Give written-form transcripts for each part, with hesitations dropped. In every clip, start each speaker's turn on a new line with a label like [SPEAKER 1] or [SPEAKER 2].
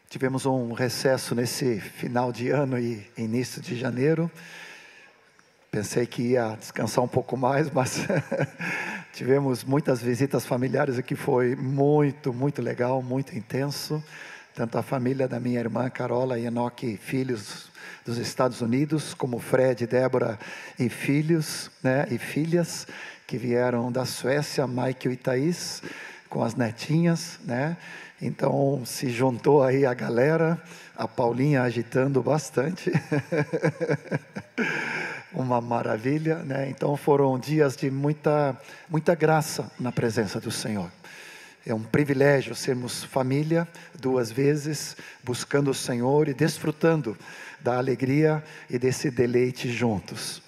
[SPEAKER 1] Tivemos um recesso nesse final de ano e início de janeiro. Pensei que ia descansar um pouco mais, mas tivemos muitas visitas familiares, o que foi muito, muito legal, muito intenso. Tanto a família da minha irmã Carola e Enoque, filhos dos Estados Unidos, como Fred, Débora e filhos, né, e filhas, que vieram da Suécia, Michael e Thaís, com as netinhas, né? Então se juntou aí a galera, a Paulinha agitando bastante. Uma maravilha, né? Então foram dias de muita graça na presença do Senhor. É um privilégio sermos família 2 vezes, buscando o Senhor e desfrutando da alegria e desse deleite juntos.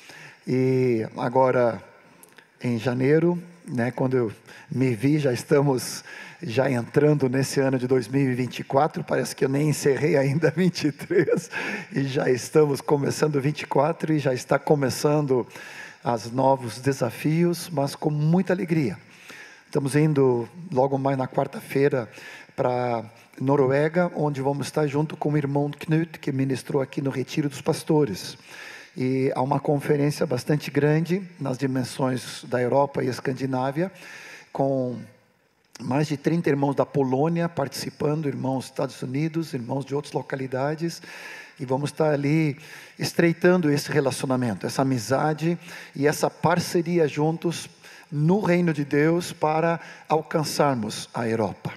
[SPEAKER 1] E agora, em janeiro, né, quando eu me vi, já estamos entrando nesse ano de 2024, parece que eu nem encerrei ainda 23, e já estamos começando 24, e já está começando os novos desafios, mas com muita alegria. Estamos indo logo mais na quarta-feira para Noruega, onde vamos estar junto com o irmão Knut, que ministrou aqui no Retiro dos Pastores. E há uma conferência bastante grande nas dimensões da Europa e Escandinávia, com mais de 30 irmãos da Polônia participando, irmãos dos Estados Unidos, irmãos de outras localidades, e vamos estar ali estreitando esse relacionamento, essa amizade e essa parceria juntos no reino de Deus para alcançarmos a Europa.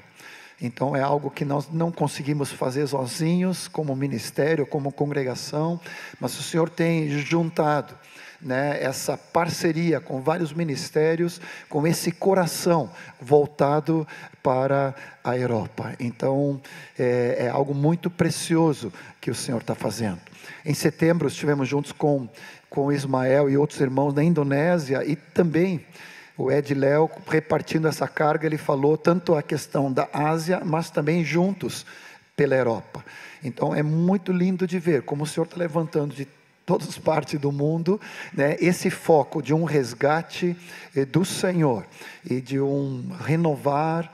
[SPEAKER 1] Então é algo que nós não conseguimos fazer sozinhos, como ministério, como congregação, mas o Senhor tem juntado, né, essa parceria com vários ministérios, com esse coração voltado para a Europa. Então é algo muito precioso que o Senhor está fazendo. Em setembro estivemos juntos com Ismael e outros irmãos da Indonésia, e também o Ed Léo repartindo essa carga. Ele falou tanto a questão da Ásia, mas também juntos pela Europa. Então é muito lindo de ver como o Senhor está levantando de todas as partes do mundo, né, esse foco de um resgate do Senhor e de um renovar,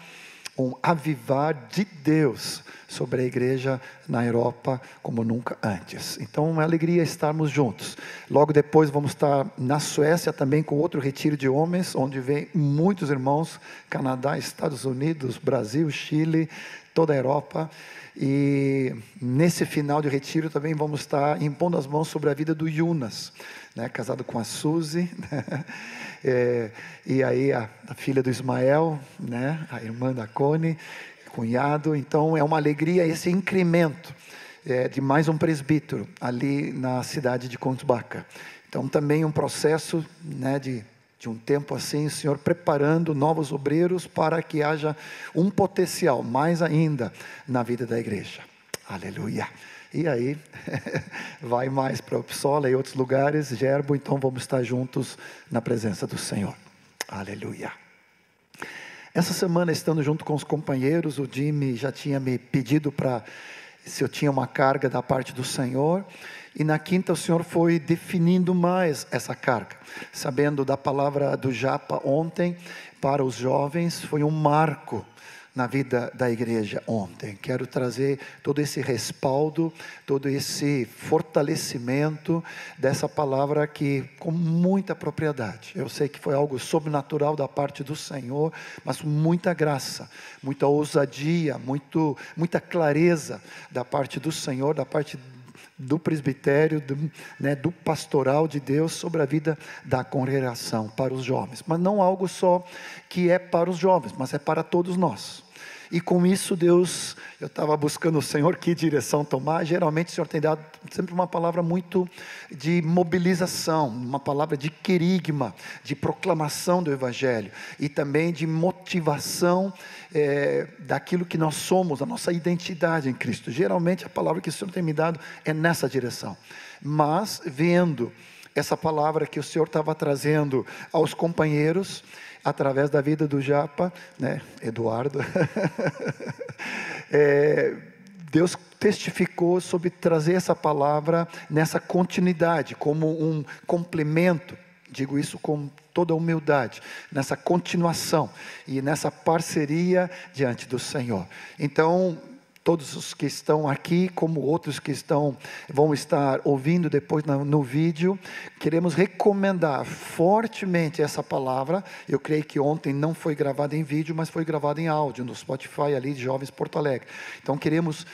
[SPEAKER 1] um avivar de Deus sobre a igreja na Europa como nunca antes. Então é uma alegria estarmos juntos. Logo depois vamos estar na Suécia também com outro retiro de homens, onde vem muitos irmãos, Canadá, Estados Unidos, Brasil, Chile, toda a Europa. E nesse final de retiro também vamos estar impondo as mãos sobre a vida do Jonas, né, casado com a Suzy, né? E aí a filha do Ismael, né, a irmã da Cone, cunhado. Então é uma alegria esse incremento de mais um presbítero ali na cidade de Kungsbacka. Então também um processo, né, de um tempo assim, o Senhor preparando novos obreiros para que haja um potencial mais ainda na vida da igreja. Aleluia. E aí, vai mais para Uppsala e outros lugares, Gerbo, então vamos estar juntos na presença do Senhor. Aleluia. Essa semana, estando junto com os companheiros, o Jimmy já tinha me pedido se eu tinha uma carga da parte do Senhor, e na quinta o Senhor foi definindo mais essa carga, sabendo da palavra do Japa ontem, para os jovens, foi um marco na vida da igreja ontem. Quero trazer todo esse respaldo, todo esse fortalecimento dessa palavra aqui com muita propriedade. Eu sei que foi algo sobrenatural da parte do Senhor, mas muita graça, muita ousadia, muita clareza da parte do Senhor, da parte do presbitério, do pastoral de Deus sobre a vida da congregação para os jovens. Mas não algo só que é para os jovens, mas é para todos nós. E com isso Deus, eu estava buscando o Senhor, que direção tomar. Geralmente o Senhor tem dado sempre uma palavra muito de mobilização, uma palavra de querigma, de proclamação do Evangelho, e também de motivação daquilo que nós somos, a nossa identidade em Cristo. Geralmente a palavra que o Senhor tem me dado é nessa direção. Mas vendo essa palavra que o Senhor estava trazendo aos companheiros, através da vida do Japa, né, Eduardo, Deus testificou sobre trazer essa palavra nessa continuidade, como um complemento, digo isso com toda a humildade, nessa continuação e nessa parceria diante do Senhor. Então, todos os que estão aqui, como outros que vão estar ouvindo depois no vídeo, queremos recomendar fortemente essa palavra. Eu creio que ontem não foi gravada em vídeo, mas foi gravada em áudio, no Spotify ali de Jovens Porto Alegre. Então queremos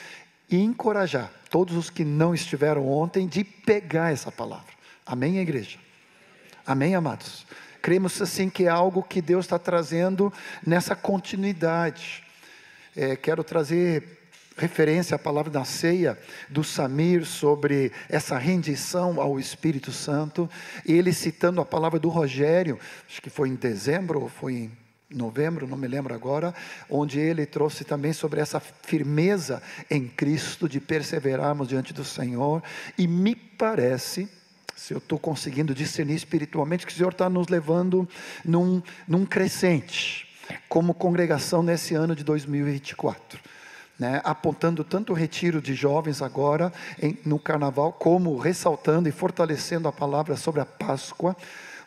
[SPEAKER 1] encorajar todos os que não estiveram ontem de pegar essa palavra. Amém, igreja? Amém, amados? Cremos assim que é algo que Deus está trazendo nessa continuidade. Quero trazer referência à palavra da ceia do Samir sobre essa rendição ao Espírito Santo, e ele citando a palavra do Rogério, acho que foi em dezembro ou foi em novembro, não me lembro agora, onde ele trouxe também sobre essa firmeza em Cristo, de perseverarmos diante do Senhor. E me parece, se eu estou conseguindo discernir espiritualmente, que o Senhor está nos levando num crescente, como congregação nesse ano de 2024, né? Apontando tanto o retiro de jovens agora, no carnaval, como ressaltando e fortalecendo a palavra sobre a Páscoa,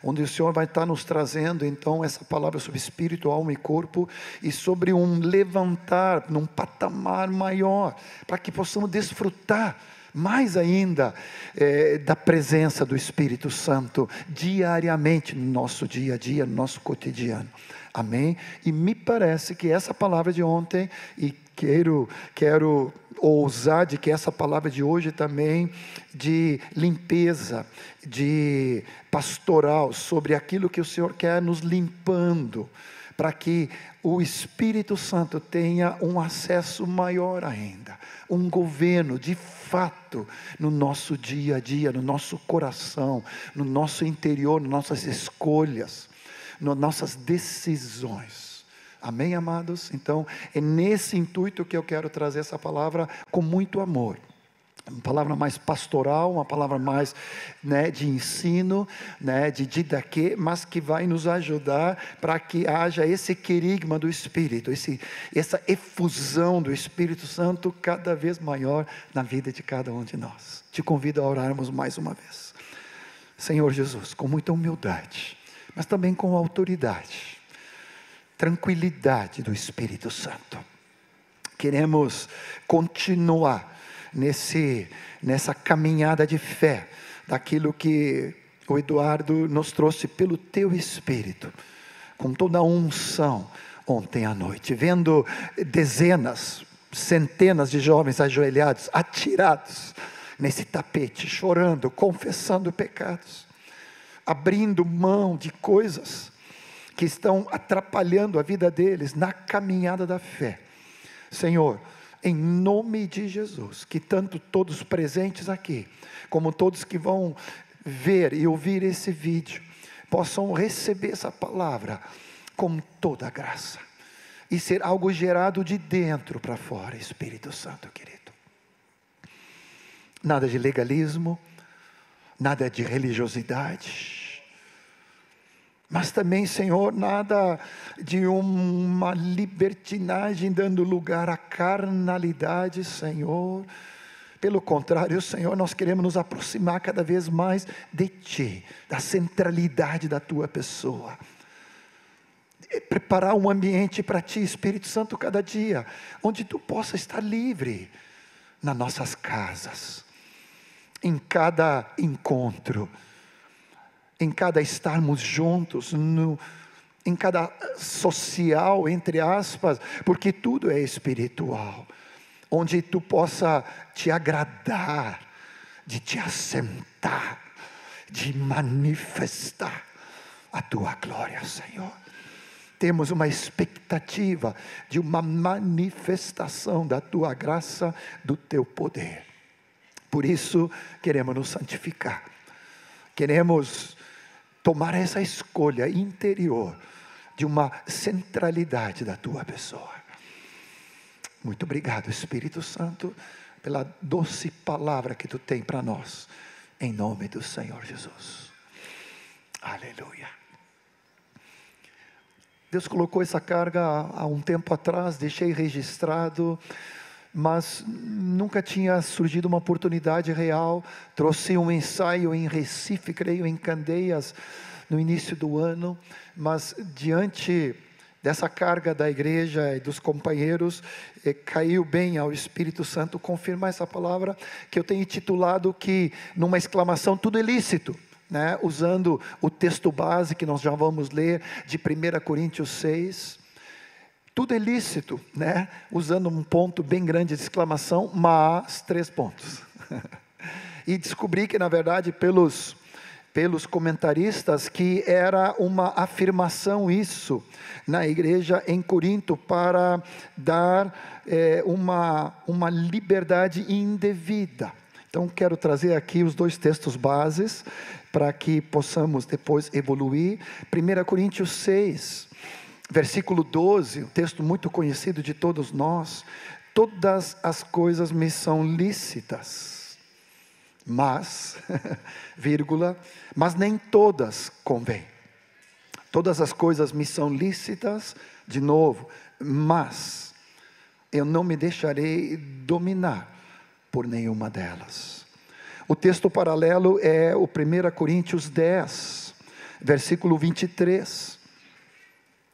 [SPEAKER 1] onde o Senhor vai estar nos trazendo então essa palavra sobre espírito, alma e corpo, e sobre um levantar num patamar maior, para que possamos desfrutar mais ainda da presença do Espírito Santo diariamente no nosso dia a dia, no nosso cotidiano. Amém? E me parece que essa palavra de ontem, e quero ousar de que essa palavra de hoje também, de limpeza, de pastoral, sobre aquilo que o Senhor quer nos limpando, para que o Espírito Santo tenha um acesso maior ainda, um governo de fato no nosso dia a dia, no nosso coração, no nosso interior, nas nossas escolhas, nas nossas decisões. Amém, amados? Então, é nesse intuito que eu quero trazer essa palavra com muito amor. Uma palavra mais pastoral, uma palavra mais, né, de ensino, né, de didaquê, mas que vai nos ajudar para que haja esse querigma do Espírito, essa efusão do Espírito Santo cada vez maior na vida de cada um de nós. Te convido a orarmos mais uma vez. Senhor Jesus, com muita humildade, mas também com autoridade, tranquilidade do Espírito Santo, queremos continuar nessa caminhada de fé, daquilo que o Eduardo nos trouxe pelo Teu Espírito, com toda a unção ontem à noite, vendo dezenas, centenas de jovens ajoelhados, atirados nesse tapete, chorando, confessando pecados, abrindo mão de coisas que estão atrapalhando a vida deles na caminhada da fé. Senhor, em nome de Jesus, que tanto todos presentes aqui, como todos que vão ver e ouvir esse vídeo, possam receber essa palavra com toda a graça, e ser algo gerado de dentro para fora. Espírito Santo querido, nada de legalismo, nada de religiosidade, mas também, Senhor, nada de uma libertinagem dando lugar à carnalidade, Senhor. Pelo contrário, Senhor, nós queremos nos aproximar cada vez mais de Ti, da centralidade da Tua pessoa. Preparar um ambiente para Ti, Espírito Santo, cada dia, onde Tu possa estar livre, nas nossas casas, em cada encontro, em cada estarmos juntos, em cada social, entre aspas, porque tudo é espiritual, onde Tu possa Te agradar, de Te assentar, de manifestar a Tua glória, Senhor. Temos uma expectativa de uma manifestação da Tua graça, do Teu poder. Por isso, queremos nos santificar, queremos tomar essa escolha interior de uma centralidade da Tua pessoa. Muito obrigado, Espírito Santo, pela doce palavra que Tu tem para nós, em nome do Senhor Jesus. Aleluia. Deus colocou essa carga há um tempo atrás, deixei registrado, mas nunca tinha surgido uma oportunidade real. Trouxe um ensaio em Recife, creio, em Candeias, no início do ano, mas diante dessa carga da igreja e dos companheiros, caiu bem ao Espírito Santo confirmar essa palavra, que eu tenho titulado que, numa exclamação, tudo é lícito, né? Usando o texto base que nós já vamos ler, de 1 Coríntios 6, tudo é lícito, né? Usando um ponto bem grande de exclamação, mas 3 pontos, e descobri que na verdade pelos comentaristas, que era uma afirmação isso, na igreja em Corinto, para dar uma liberdade indevida. Então quero trazer aqui os 2 textos bases, para que possamos depois evoluir. 1 Coríntios 6, versículo 12, um texto muito conhecido de todos nós: todas as coisas me são lícitas, mas, vírgula, mas nem todas convêm. Todas as coisas me são lícitas, de novo, mas eu não me deixarei dominar por nenhuma delas. O texto paralelo é o 1 Coríntios 10, versículo 23.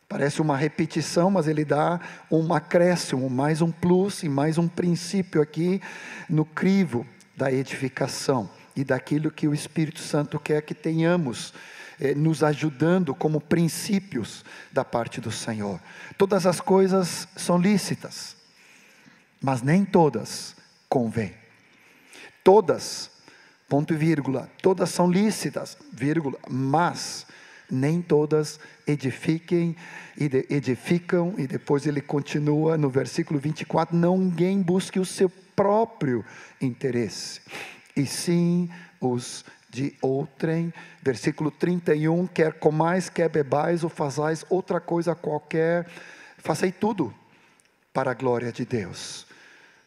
[SPEAKER 1] Parece uma repetição, mas ele dá um acréscimo, mais um plus e mais um princípio aqui no crivo da edificação e daquilo que o Espírito Santo quer que tenhamos, nos ajudando como princípios da parte do Senhor. Todas as coisas são lícitas, mas nem todas convêm. Todas, ponto e vírgula, todas são lícitas, vírgula, mas nem todas edificam, e depois ele continua no versículo 24, ninguém busque o seu próprio interesse, e sim os de outrem. Versículo 31, quer comais, quer bebais, ou fazais outra coisa qualquer, façai tudo para a glória de Deus.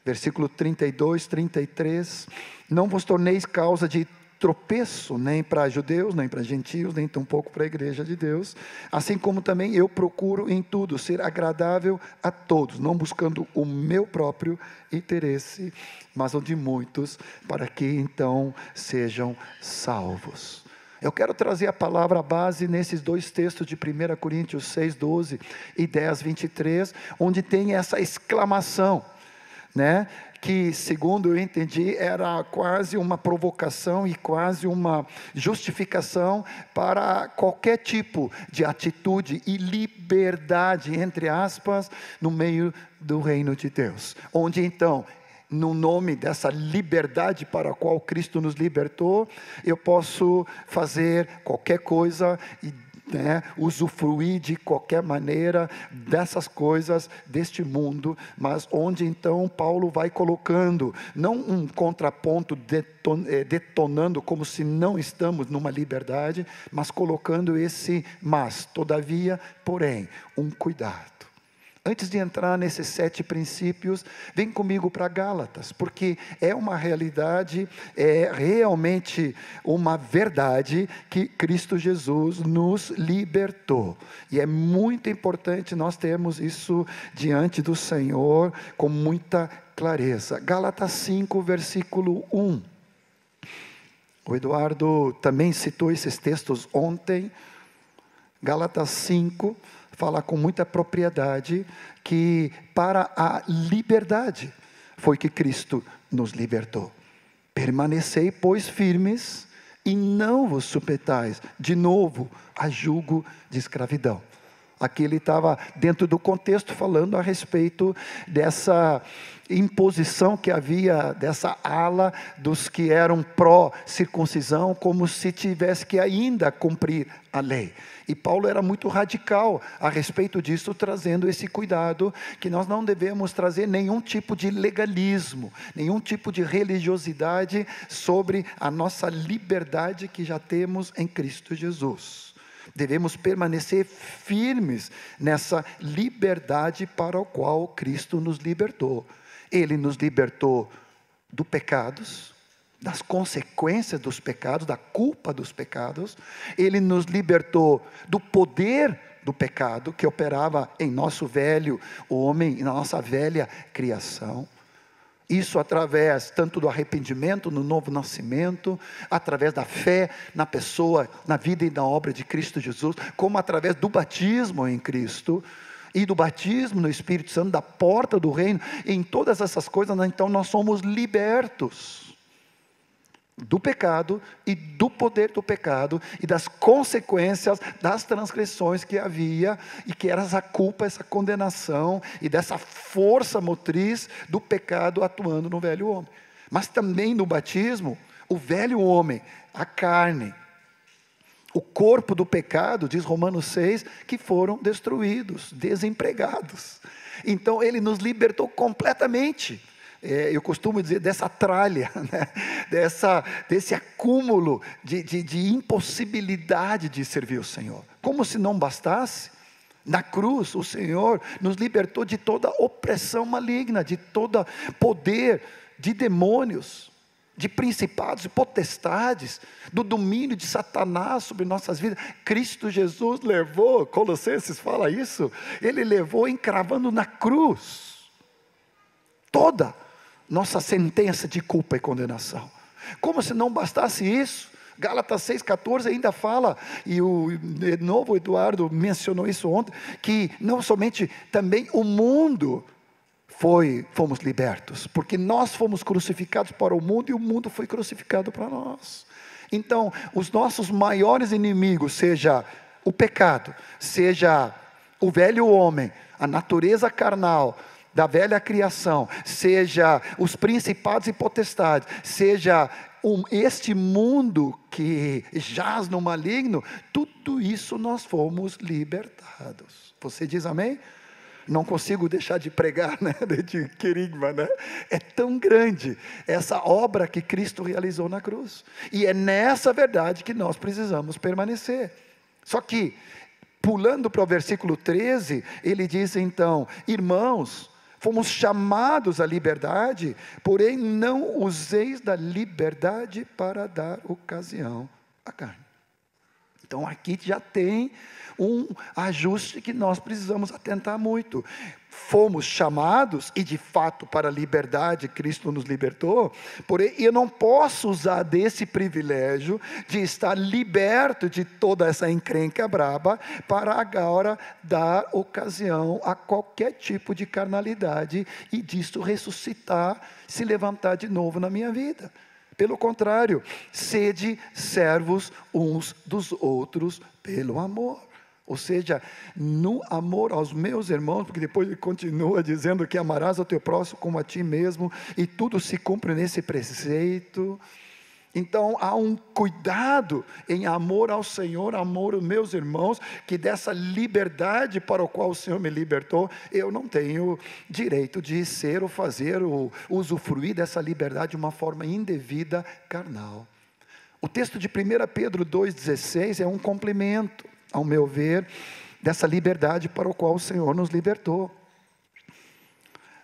[SPEAKER 1] Versículo 32, 33, não vos torneis causa de tropeço, nem para judeus, nem para gentios, nem tampouco para a igreja de Deus, assim como também eu procuro em tudo ser agradável a todos, não buscando o meu próprio interesse, mas o de muitos, para que então sejam salvos. Eu quero trazer a palavra base nesses 2 textos de 1 Coríntios 6, 12 e 10, 23, onde tem essa exclamação, né? Que, segundo eu entendi, era quase uma provocação e quase uma justificação para qualquer tipo de atitude e liberdade, entre aspas, no meio do reino de Deus, onde então, no nome dessa liberdade para a qual Cristo nos libertou, eu posso fazer qualquer coisa e usufruir de qualquer maneira dessas coisas deste mundo, mas onde então Paulo vai colocando, não um contraponto detonando como se não estamos numa liberdade, mas colocando esse mas, todavia, porém, um cuidado. Antes de entrar nesses 7 princípios, vem comigo para Gálatas, porque é uma realidade, é realmente uma verdade que Cristo Jesus nos libertou. E é muito importante nós termos isso diante do Senhor com muita clareza. Gálatas 5, versículo 1. O Eduardo também citou esses textos ontem. Gálatas 5, fala com muita propriedade que para a liberdade foi que Cristo nos libertou. Permanecei, pois, firmes e não vos submetais de novo a jugo de escravidão. Aqui ele estava dentro do contexto falando a respeito dessa imposição que havia, dessa ala dos que eram pró-circuncisão, como se tivesse que ainda cumprir a lei. E Paulo era muito radical a respeito disso, trazendo esse cuidado, que nós não devemos trazer nenhum tipo de legalismo, nenhum tipo de religiosidade sobre a nossa liberdade que já temos em Cristo Jesus. Devemos permanecer firmes nessa liberdade para a qual Cristo nos libertou. Ele nos libertou dos pecados, das consequências dos pecados, da culpa dos pecados. Ele nos libertou do poder do pecado que operava em nosso velho homem, na nossa velha criação. Isso através tanto do arrependimento, no novo nascimento, através da fé na pessoa, na vida e na obra de Cristo Jesus, como através do batismo em Cristo, e do batismo no Espírito Santo, da porta do reino, em todas essas coisas, então nós somos libertos do pecado e do poder do pecado e das consequências das transgressões que havia e que era essa culpa, essa condenação e dessa força motriz do pecado atuando no velho homem. Mas também no batismo, o velho homem, a carne, o corpo do pecado, diz Romanos 6, que foram destruídos, desempregados. Então ele nos libertou completamente. Eu costumo dizer dessa tralha, né? desse acúmulo de impossibilidade de servir o Senhor. Como se não bastasse, na cruz o Senhor nos libertou de toda opressão maligna, de todo poder de demônios, de principados e potestades, do domínio de Satanás sobre nossas vidas. Cristo Jesus levou, Colossenses fala isso, Ele levou encravando na cruz toda nossa sentença de culpa e condenação. Como se não bastasse isso, Gálatas 6,14 ainda fala, e de novo o Eduardo mencionou isso ontem, que não somente também o mundo fomos libertos, porque nós fomos crucificados para o mundo e o mundo foi crucificado para nós. Então, os nossos maiores inimigos, seja o pecado, seja o velho homem, a natureza carnal da velha criação, seja os principados e potestades, seja este mundo que jaz no maligno, tudo isso nós fomos libertados. Você diz amém? Não consigo deixar de pregar, né? De querigma, né? É tão grande essa obra que Cristo realizou na cruz, e é nessa verdade que nós precisamos permanecer. Só que, pulando para o versículo 13, ele diz então: irmãos, fomos chamados à liberdade, porém não useis da liberdade para dar ocasião à carne. Então aqui já tem um ajuste que nós precisamos atentar muito. Fomos chamados, e de fato para a liberdade Cristo nos libertou, porém eu não posso usar desse privilégio de estar liberto de toda essa encrenca braba, para agora dar ocasião a qualquer tipo de carnalidade, e disto ressuscitar, se levantar de novo na minha vida. Pelo contrário, sede servos uns dos outros pelo amor. Ou seja, no amor aos meus irmãos, porque depois ele continua dizendo que amarás ao teu próximo como a ti mesmo, e tudo se cumpre nesse preceito. Então há um cuidado em amor ao Senhor, amor aos meus irmãos, que dessa liberdade para o qual o Senhor me libertou, eu não tenho direito de ser ou fazer ou usufruir dessa liberdade de uma forma indevida, carnal. O texto de 1 Pedro 2,16 é um complemento, ao meu ver, dessa liberdade para o qual o Senhor nos libertou.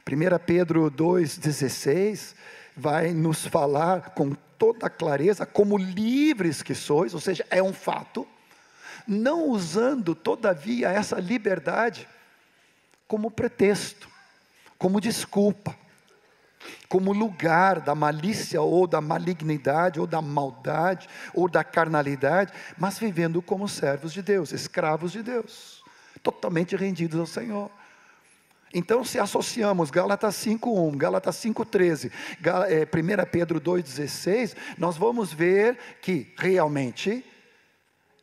[SPEAKER 1] 1 Pedro 2,16 vai nos falar com toda clareza, como livres que sois, ou seja, é um fato, não usando todavia essa liberdade como pretexto, como desculpa, como lugar da malícia, ou da malignidade, ou da maldade, ou da carnalidade, mas vivendo como servos de Deus, escravos de Deus, totalmente rendidos ao Senhor. Então, se associamos Gálatas 5,1, Gálatas 5,13, 1 Pedro 2,16, nós vamos ver que realmente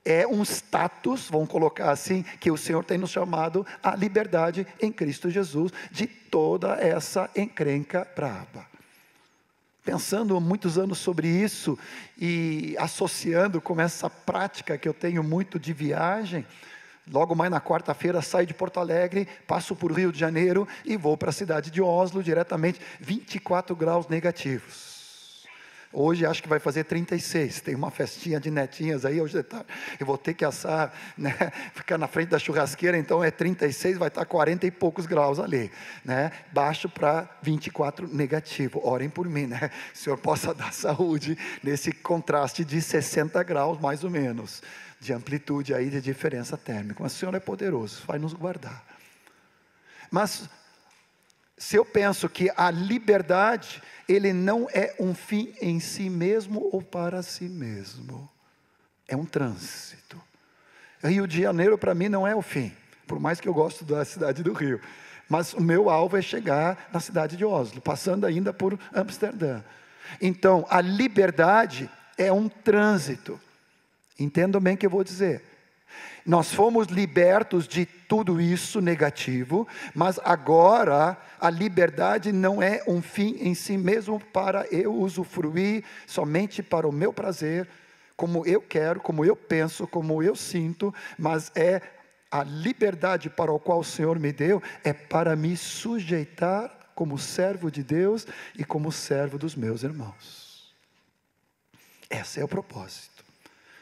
[SPEAKER 1] é um status, vamos colocar assim, que o Senhor tem nos chamado à liberdade em Cristo Jesus, de toda essa encrenca braba. Pensando muitos anos sobre isso, e associando com essa prática que eu tenho muito de viagem, logo mais na quarta-feira saio de Porto Alegre, passo por Rio de Janeiro e vou para a cidade de Oslo diretamente, 24 graus negativos. Hoje acho que vai fazer 36, tem uma festinha de netinhas aí, hoje de tarde, eu vou ter que assar, né? Ficar na frente da churrasqueira, então é 36, vai estar 40 e poucos graus ali, né? Baixo para 24 negativo, orem por mim, né? O Senhor possa dar saúde nesse contraste de 60 graus mais ou menos, de amplitude aí de diferença térmica, mas o Senhor é poderoso, vai nos guardar. Mas se eu penso que a liberdade, ele não é um fim em si mesmo ou para si mesmo, é um trânsito. Rio de Janeiro para mim não é o fim, por mais que eu gosto da cidade do Rio. Mas o meu alvo é chegar na cidade de Oslo, passando ainda por Amsterdã. Então, a liberdade é um trânsito. Entendam bem o que eu vou dizer. Nós fomos libertos de tudo isso negativo, mas agora a liberdade não é um fim em si mesmo para eu usufruir somente para o meu prazer, como eu quero, como eu penso, como eu sinto, mas é a liberdade para a qual o Senhor me deu, é para me sujeitar como servo de Deus e como servo dos meus irmãos. Esse é o propósito.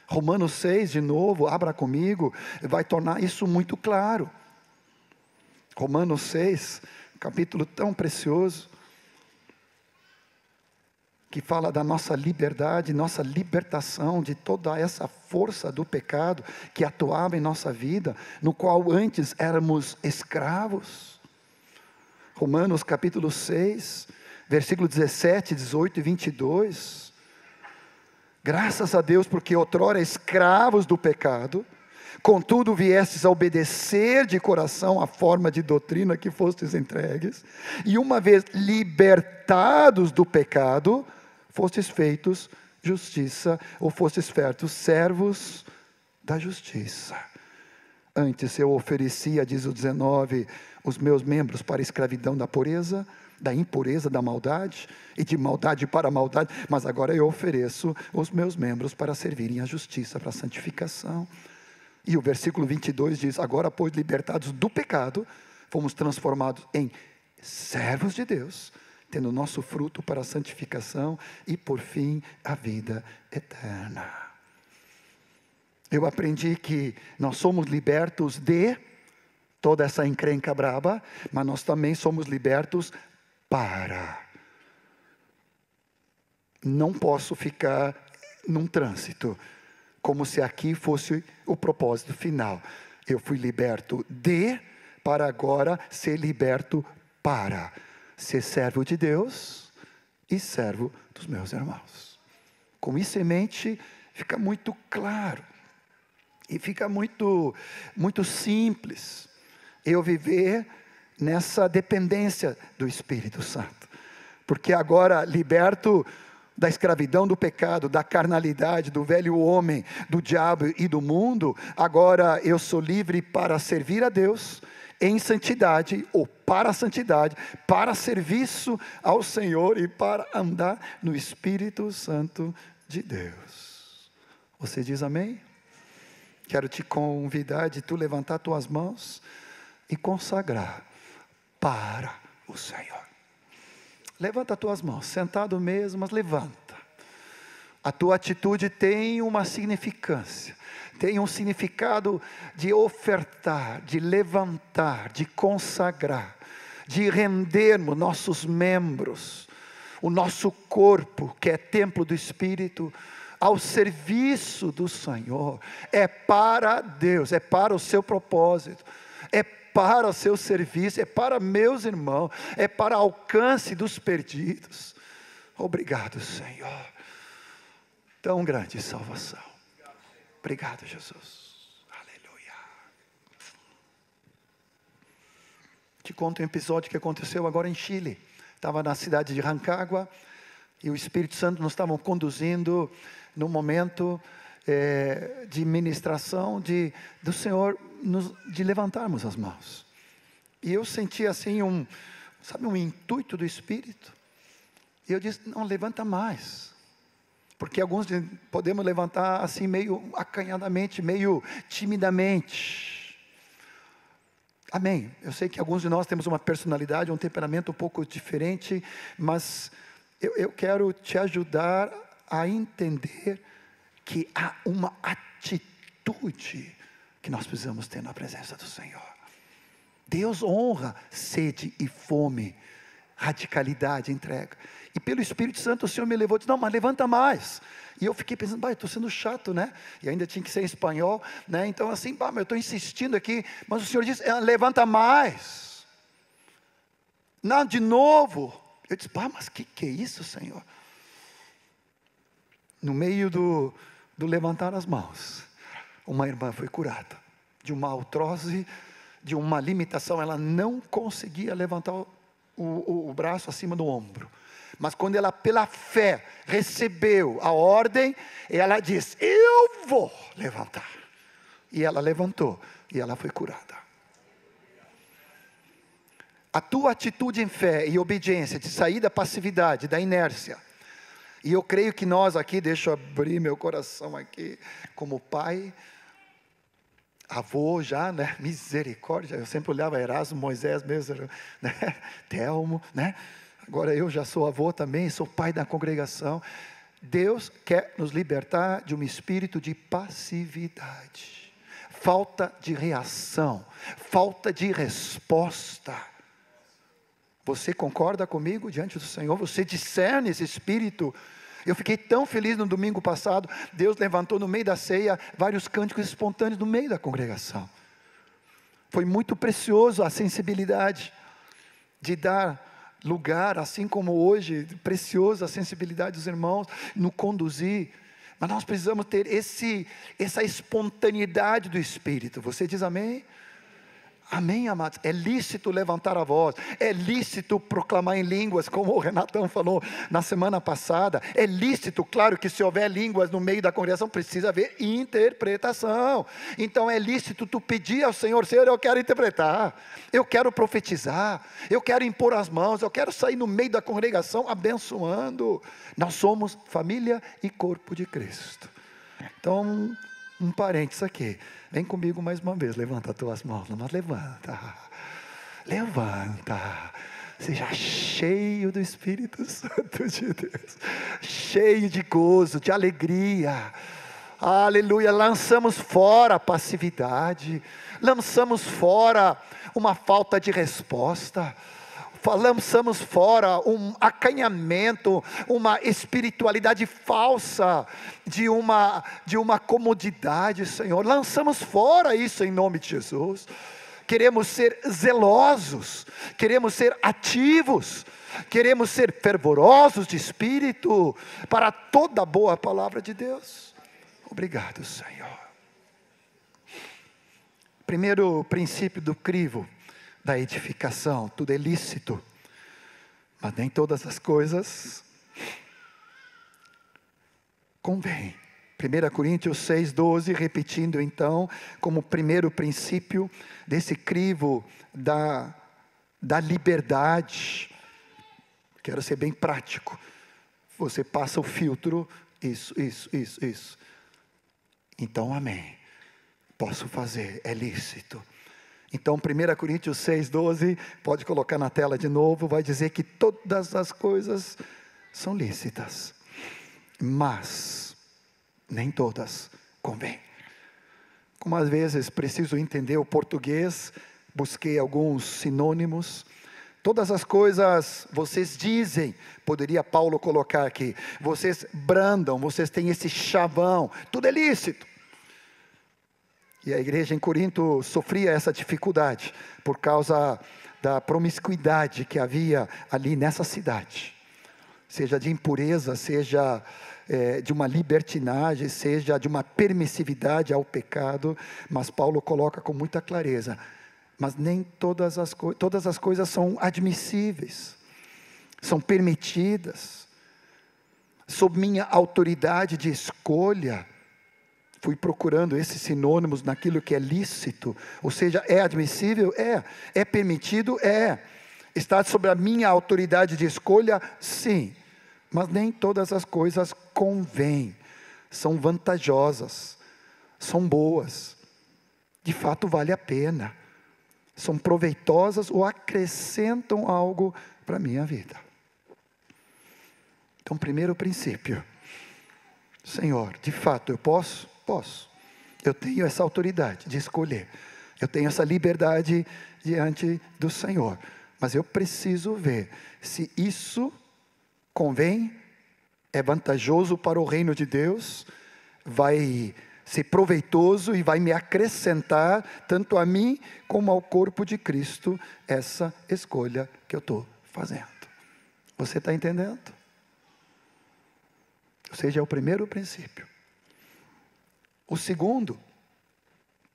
[SPEAKER 1] Romanos 6, de novo, abra comigo, vai tornar isso muito claro. Romanos 6, capítulo tão precioso, que fala da nossa liberdade, nossa libertação de toda essa força do pecado que atuava em nossa vida, no qual antes éramos escravos. Romanos capítulo 6, versículo 17, 18 e 22. Graças a Deus, porque outrora escravos do pecado, contudo viestes a obedecer de coração a forma de doutrina que fostes entregues, e uma vez libertados do pecado, fostes feitos justiça, ou fostes feitos servos da justiça. Antes eu oferecia, diz o 19, os meus membros para a escravidão da pureza, da impureza, da maldade, e de maldade para maldade, mas agora eu ofereço os meus membros para servirem à justiça, para a santificação. E o versículo 22 diz, agora pois libertados do pecado, fomos transformados em servos de Deus, tendo nosso fruto para a santificação e por fim a vida eterna. Eu aprendi que nós somos libertos de toda essa encrenca braba, mas nós também somos libertos para. Não posso ficar num trânsito, como se aqui fosse o propósito final. Eu fui liberto de, para agora ser liberto para. Ser servo de Deus e servo dos meus irmãos. Com isso em mente, fica muito claro. E fica muito simples eu viver nessa dependência do Espírito Santo. Porque agora, liberto da escravidão do pecado, da carnalidade, do velho homem, do diabo e do mundo, agora eu sou livre para servir a Deus em santidade, ou para a santidade, para serviço ao Senhor e para andar no Espírito Santo de Deus. Você diz amém? Quero te convidar de tu levantar tuas mãos e consagrar para o Senhor. Levanta tuas mãos, sentado mesmo, mas levanta. A tua atitude tem uma significância, tem um significado de ofertar, de levantar, de consagrar, de rendermos nossos membros, o nosso corpo, que é templo do Espírito, ao serviço do Senhor. É para Deus, é para o seu propósito, é para o seu serviço, é para meus irmãos, é para alcance dos perdidos. Obrigado, Senhor. Tão grande salvação. Obrigado, Jesus. Aleluia. Te conto um episódio que aconteceu agora em Chile. Estava na cidade de Rancagua e o Espírito Santo nos estava conduzindo num momento de ministração do Senhor, de levantarmos as mãos. E eu senti assim um intuito do Espírito. E eu disse, não, levanta mais. Porque alguns podemos levantar assim meio acanhadamente, meio timidamente. Amém. Eu sei que alguns de nós temos uma personalidade, um temperamento um pouco diferente, mas eu quero te ajudar a entender que há uma atitude que nós precisamos ter na presença do Senhor. Deus honra sede e fome, radicalidade, entrega. E pelo Espírito Santo o Senhor me levou e disse, não, mas levanta mais. E eu fiquei pensando, estou sendo chato, né? E ainda tinha que ser em espanhol, né? Então assim, eu estou insistindo aqui, mas o Senhor disse, levanta mais. Não, de novo. Eu disse, mas que é isso, Senhor? No meio do levantar as mãos, uma irmã foi curada de uma artrose de uma limitação, ela não conseguia levantar o braço acima do ombro. Mas quando ela, pela fé, recebeu a ordem, ela disse: eu vou levantar. E ela levantou, e ela foi curada. A tua atitude em fé e obediência, de sair da passividade, da inércia. E eu creio que nós aqui, deixa eu abrir meu coração aqui, como pai, avô já, né? Misericórdia, eu sempre olhava Erasmo, Moisés mesmo, né? Telmo, né? Agora eu já sou avô também, sou pai da congregação. Deus quer nos libertar de um espírito de passividade, falta de reação, falta de resposta. Você concorda comigo diante do Senhor? Você discerne esse espírito? Eu fiquei tão feliz no domingo passado, Deus levantou no meio da ceia vários cânticos espontâneos no meio da congregação. Foi muito precioso a sensibilidade de dar lugar, assim como hoje, preciosa a sensibilidade dos irmãos, no conduzir. Mas nós precisamos ter essa espontaneidade do Espírito. Você diz amém? Amém, amados? É lícito levantar a voz, é lícito proclamar em línguas, como o Renatão falou na semana passada. É lícito, claro que se houver línguas no meio da congregação, precisa haver interpretação. Então é lícito tu pedir ao Senhor: Senhor, eu quero interpretar, eu quero profetizar, eu quero impor as mãos, eu quero sair no meio da congregação abençoando. Nós somos família e corpo de Cristo. Então, um parênteses aqui. Vem comigo mais uma vez, levanta as tuas mãos, mas levanta, seja cheio do Espírito Santo de Deus, cheio de gozo, de alegria, aleluia. Lançamos fora a passividade, lançamos fora uma falta de resposta, lançamos fora um acanhamento, uma espiritualidade falsa, de uma comodidade, Senhor. Lançamos fora isso em nome de Jesus. Queremos ser zelosos, queremos ser ativos, queremos ser fervorosos de espírito, para toda boa palavra de Deus. Obrigado, Senhor. Primeiro princípio do crivo da edificação: tudo é lícito, mas nem todas as coisas convém. 1 Coríntios 6,12, repetindo então, como primeiro princípio desse crivo da liberdade. Quero ser bem prático. Você passa o filtro, isso. Então, amém. Posso fazer, é lícito. Então 1 Coríntios 6,12, pode colocar na tela de novo, vai dizer que todas as coisas são lícitas, mas nem todas convêm. Como às vezes preciso entender o português, busquei alguns sinônimos. Todas as coisas vocês dizem, poderia Paulo colocar aqui, vocês brandam, vocês têm esse chavão, tudo é lícito. E a igreja em Corinto sofria essa dificuldade, por causa da promiscuidade que havia ali nessa cidade. Seja de impureza, seja de uma libertinagem, seja de uma permissividade ao pecado. Mas Paulo coloca com muita clareza: mas nem todas as coisas são admissíveis, são permitidas. Sob minha autoridade de escolha, fui procurando esses sinônimos naquilo que é lícito, ou seja, é admissível? É permitido? Está sob a minha autoridade de escolha? Sim, mas nem todas as coisas convêm, são vantajosas, são boas, de fato vale a pena, são proveitosas ou acrescentam algo para a minha vida. Então, primeiro princípio: Senhor, de fato eu posso, eu tenho essa autoridade de escolher, eu tenho essa liberdade diante do Senhor, mas eu preciso ver se isso convém, é vantajoso para o reino de Deus, vai ser proveitoso e vai me acrescentar tanto a mim como ao corpo de Cristo, essa escolha que eu estou fazendo. Você está entendendo? Ou seja, é o primeiro princípio. O segundo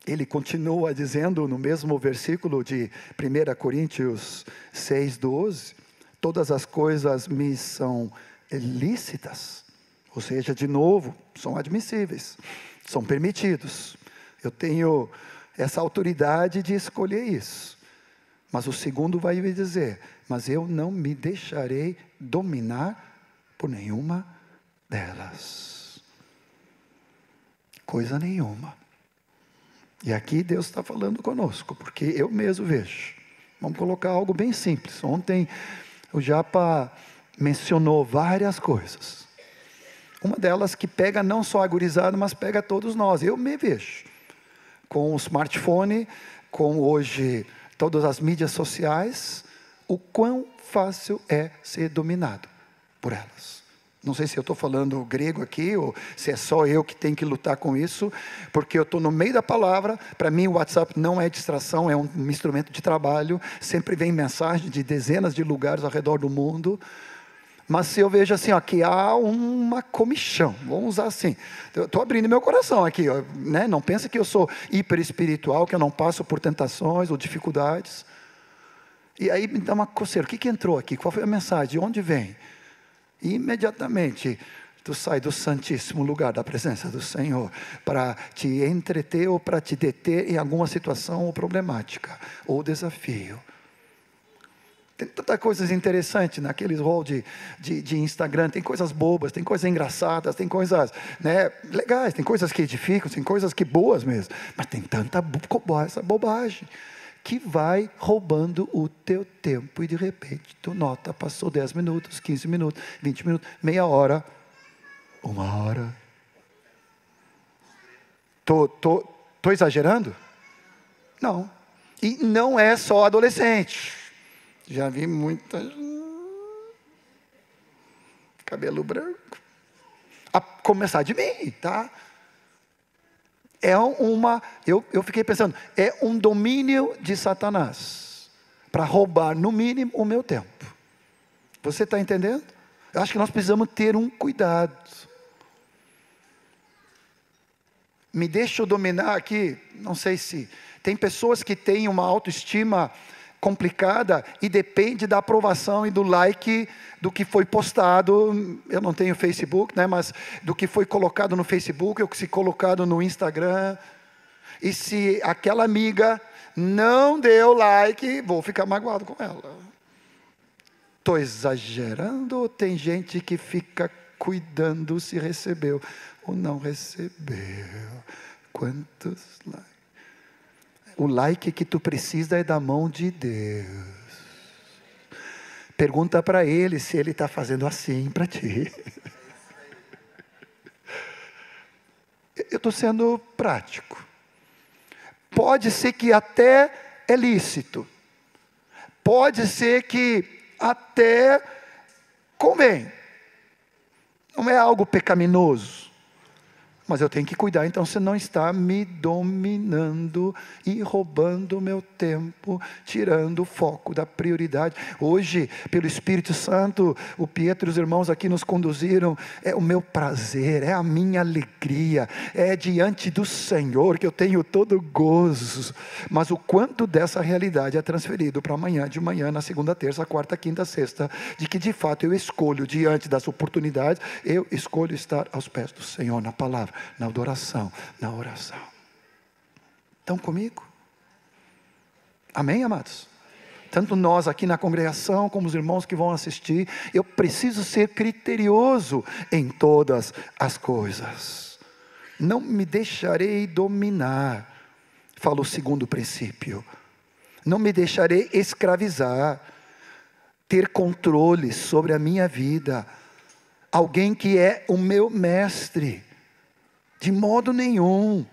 [SPEAKER 1] Ele continua dizendo no mesmo versículo de 1 Coríntios 6:12, todas as coisas me são lícitas, ou seja, de novo, são admissíveis, são permitidos. Eu tenho essa autoridade de escolher isso. Mas o segundo vai me dizer, mas eu não me deixarei dominar por nenhuma delas. Coisa nenhuma. E aqui Deus está falando conosco, porque eu mesmo vejo. Vamos colocar algo bem simples. Ontem o Japa mencionou várias coisas. Uma delas que pega não só a gurizada, mas pega todos nós. Eu me vejo com o smartphone, com hoje todas as mídias sociais, o quão fácil é ser dominado por elas. Não sei se eu estou falando grego aqui, ou se é só eu que tenho que lutar com isso, porque eu estou no meio da palavra. Para mim o WhatsApp não é distração, é um instrumento de trabalho, sempre vem mensagem de dezenas de lugares ao redor do mundo, mas se eu vejo assim, ó, que há uma comichão, vamos usar assim, eu estou abrindo meu coração aqui, ó, né? Não pensa que eu sou hiper espiritual, que eu não passo por tentações ou dificuldades, e aí me dá uma coceira, o que entrou aqui, qual foi a mensagem, de onde vem? E imediatamente tu sai do santíssimo lugar da presença do Senhor para te entreter ou para te deter em alguma situação ou problemática ou desafio. Tem tantas coisas interessantes naqueles rol de Instagram, tem coisas bobas, tem coisas engraçadas, tem coisas, né, legais, tem coisas que edificam, tem coisas que boas mesmo, mas tem tanta essa bobagem que vai roubando o teu tempo, e de repente tu nota, passou 10 minutos, 15 minutos, 20 minutos, meia hora, 1 hora. Tô exagerando? Não. E não é só adolescente. Já vi muita cabelo branco. A começar de mim, tá? Eu fiquei pensando, é um domínio de Satanás, para roubar no mínimo o meu tempo. Você está entendendo? Eu acho que nós precisamos ter um cuidado. Me deixa eu dominar aqui, não sei se, tem pessoas que têm uma autoestima complicada e depende da aprovação e do like do que foi postado. Eu não tenho Facebook, né, mas do que foi colocado no Facebook, ou que se colocado no Instagram. E se aquela amiga não deu like, vou ficar magoado com ela. Estou exagerando, ou tem gente que fica cuidando se recebeu ou não recebeu? Quantos likes? O like que tu precisa é da mão de Deus. Pergunta para Ele se Ele está fazendo assim para ti. Eu estou sendo prático. Pode ser que até é lícito. Pode ser que até convém. Não é algo pecaminoso. Mas eu tenho que cuidar, então você não está me dominando e roubando o meu tempo, tirando o foco da prioridade. Hoje, pelo Espírito Santo, o Pietro e os irmãos aqui nos conduziram, é o meu prazer, é a minha alegria, é diante do Senhor que eu tenho todo gozo, mas o quanto dessa realidade é transferido para amanhã, de manhã, na segunda, terça, quarta, quinta, sexta, de que de fato eu escolho, diante das oportunidades, eu escolho estar aos pés do Senhor, na palavra, na adoração, na oração. Estão comigo? Amém, amados? Tanto nós aqui na congregação, como os irmãos que vão assistir, eu preciso ser criterioso em todas as coisas. Não me deixarei dominar, fala o segundo princípio. Não me deixarei escravizar, ter controle sobre a minha vida. Alguém que é o meu mestre. De modo nenhum.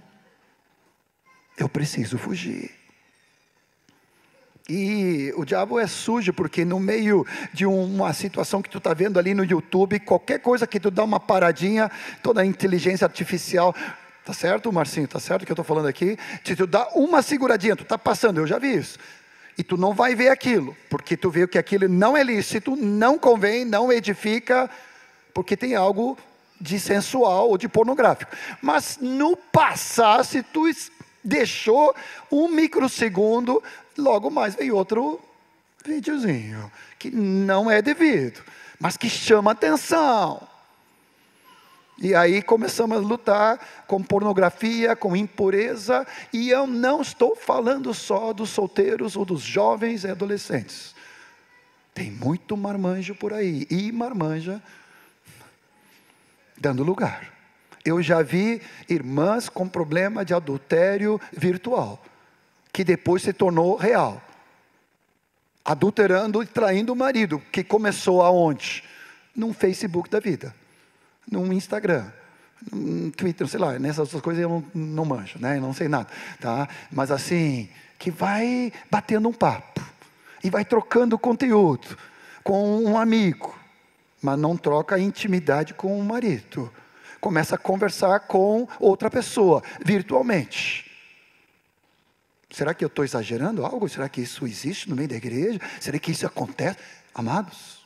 [SPEAKER 1] Eu preciso fugir. E o diabo é sujo, porque no meio de uma situação que tu está vendo ali no YouTube, qualquer coisa que tu dá uma paradinha, toda a inteligência artificial, tá certo, Marcinho? Tá certo o que eu estou falando aqui? Se tu dá uma seguradinha, tu está passando, eu já vi isso. E tu não vai ver aquilo, porque tu vê que aquilo não é lícito, não convém, não edifica, porque tem algo de sensual ou de pornográfico. Mas no passar, se tu Deixou um microsegundo, logo mais veio outro videozinho, que não é devido, mas que chama atenção. E aí começamos a lutar com pornografia, com impureza, e eu não estou falando só dos solteiros ou dos jovens e adolescentes. Tem muito marmanjo por aí, e marmanja dando lugar. Eu já vi irmãs com problema de adultério virtual, que depois se tornou real. Adulterando e traindo o marido, que começou aonde? Num Facebook da vida, num Instagram, num Twitter, sei lá, nessas coisas eu não manjo, né? Eu não sei nada, tá? Mas assim, que vai batendo um papo, e vai trocando conteúdo com um amigo, mas não troca intimidade com o marido. Começa a conversar com outra pessoa, virtualmente. Será que eu estou exagerando algo? Será que isso existe no meio da igreja? Será que isso acontece? Amados,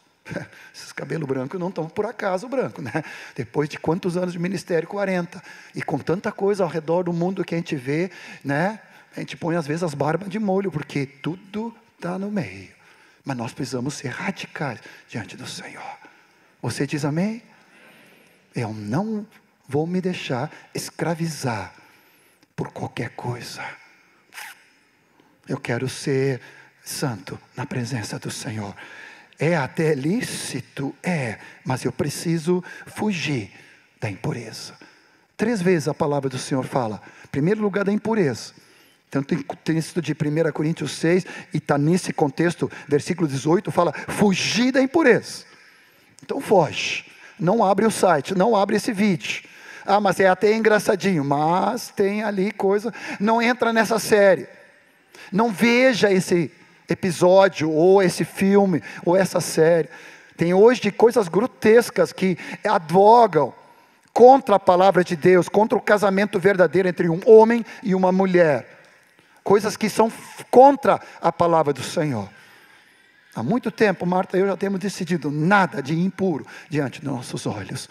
[SPEAKER 1] esses cabelos brancos não estão por acaso branco, né? Depois de quantos anos de ministério? 40. E com tanta coisa ao redor do mundo que a gente vê, né? A gente põe às vezes as barbas de molho, porque tudo está no meio. Mas nós precisamos ser radicais diante do Senhor. Você diz amém? Eu não vou me deixar escravizar por qualquer coisa. Eu quero ser santo na presença do Senhor. É até lícito, mas eu preciso fugir da impureza. 3 vezes a palavra do Senhor fala, em primeiro lugar da impureza. Então tem texto de 1 Coríntios 6, e está nesse contexto, versículo 18, fala, fugir da impureza. Então foge, não abre o site, não abre esse vídeo. Ah, mas é até engraçadinho, mas tem ali coisa, não entra nessa série. Não veja esse episódio, ou esse filme, ou essa série. Tem hoje coisas grotescas que advogam contra a palavra de Deus, contra o casamento verdadeiro entre um homem e uma mulher. Coisas que são contra a palavra do Senhor. Há muito tempo, Marta e eu já temos decidido, nada de impuro diante dos nossos olhos.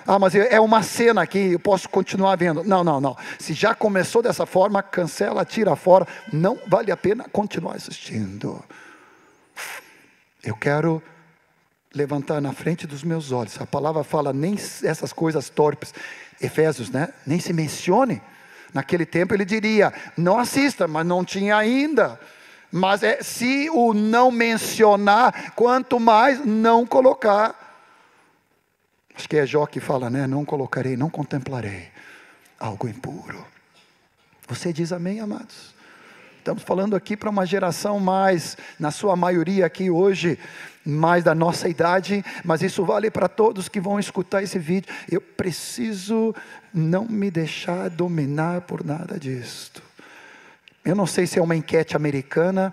[SPEAKER 1] Ah, mas é uma cena que eu posso continuar vendo. Não. Se já começou dessa forma, cancela, tira fora. Não vale a pena continuar assistindo. Eu quero levantar na frente dos meus olhos. A palavra fala, nem essas coisas torpes. Efésios, né? Nem se mencione. Naquele tempo ele diria, não assista, mas não tinha ainda. Mas se o não mencionar, quanto mais não colocar. Acho que é Jó que fala, né? Não colocarei, não contemplarei algo impuro. Você diz amém, amados? Estamos falando aqui para uma geração mais, na sua maioria aqui hoje, mais da nossa idade, mas isso vale para todos que vão escutar esse vídeo. Eu preciso não me deixar dominar por nada disto. Eu não sei se é uma enquete americana,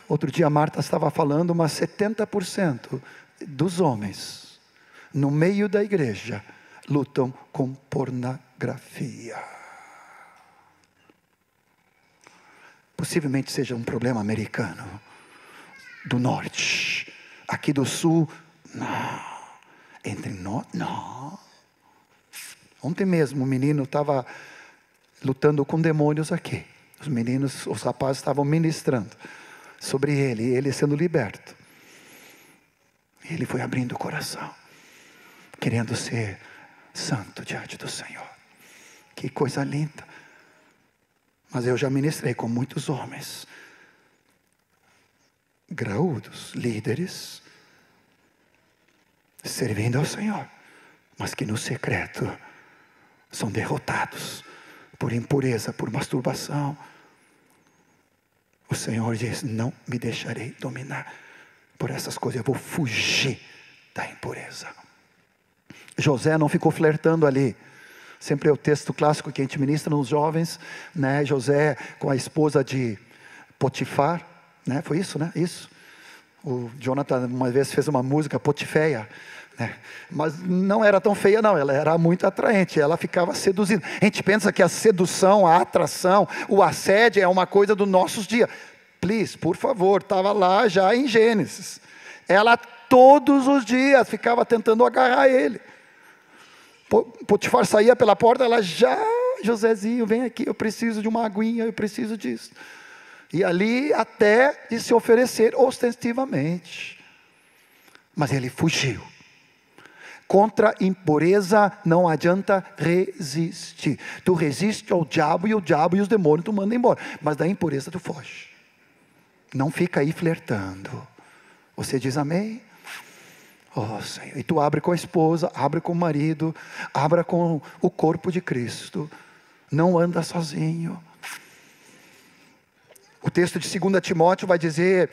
[SPEAKER 1] outro dia a Marta estava falando, mas 70% dos homens no meio da igreja lutam com pornografia. Possivelmente seja um problema americano, do norte. Aqui do sul, não. Entre nós, não. Ontem mesmo o menino estava lutando com demônios aqui. Os meninos, os rapazes estavam ministrando sobre ele sendo liberto. Ele foi abrindo o coração, querendo ser santo diante do Senhor. Que coisa linda. Mas eu já ministrei com muitos homens, graúdos, líderes, servindo ao Senhor, mas que no secreto são derrotados por impureza, por masturbação. O Senhor diz, não me deixarei dominar por essas coisas, eu vou fugir da impureza. José não ficou flertando ali. Sempre é o texto clássico que a gente ministra nos jovens, né? José com a esposa de Potifar, né? Foi isso, né? Isso. O Jonathan uma vez fez uma música, Potifeia, né? Mas não era tão feia não, ela era muito atraente, ela ficava seduzindo. A gente pensa que a sedução, a atração, o assédio é uma coisa dos nossos dias. Please, por favor, estava lá já em Gênesis. Ela todos os dias ficava tentando agarrar ele. Potifar saía pela porta, ela já Josézinho, vem aqui, eu preciso de uma aguinha, eu preciso disso. E ali até de se oferecer ostensivamente. Mas ele fugiu. Contra a impureza não adianta resistir. Tu resiste ao diabo e os demônios tu manda embora. Mas da impureza tu foge. Não fica aí flertando. Você diz amém? Oh Senhor. E tu abre com a esposa, abre com o marido, abra com o corpo de Cristo. Não anda sozinho. O texto de 2 Timóteo vai dizer,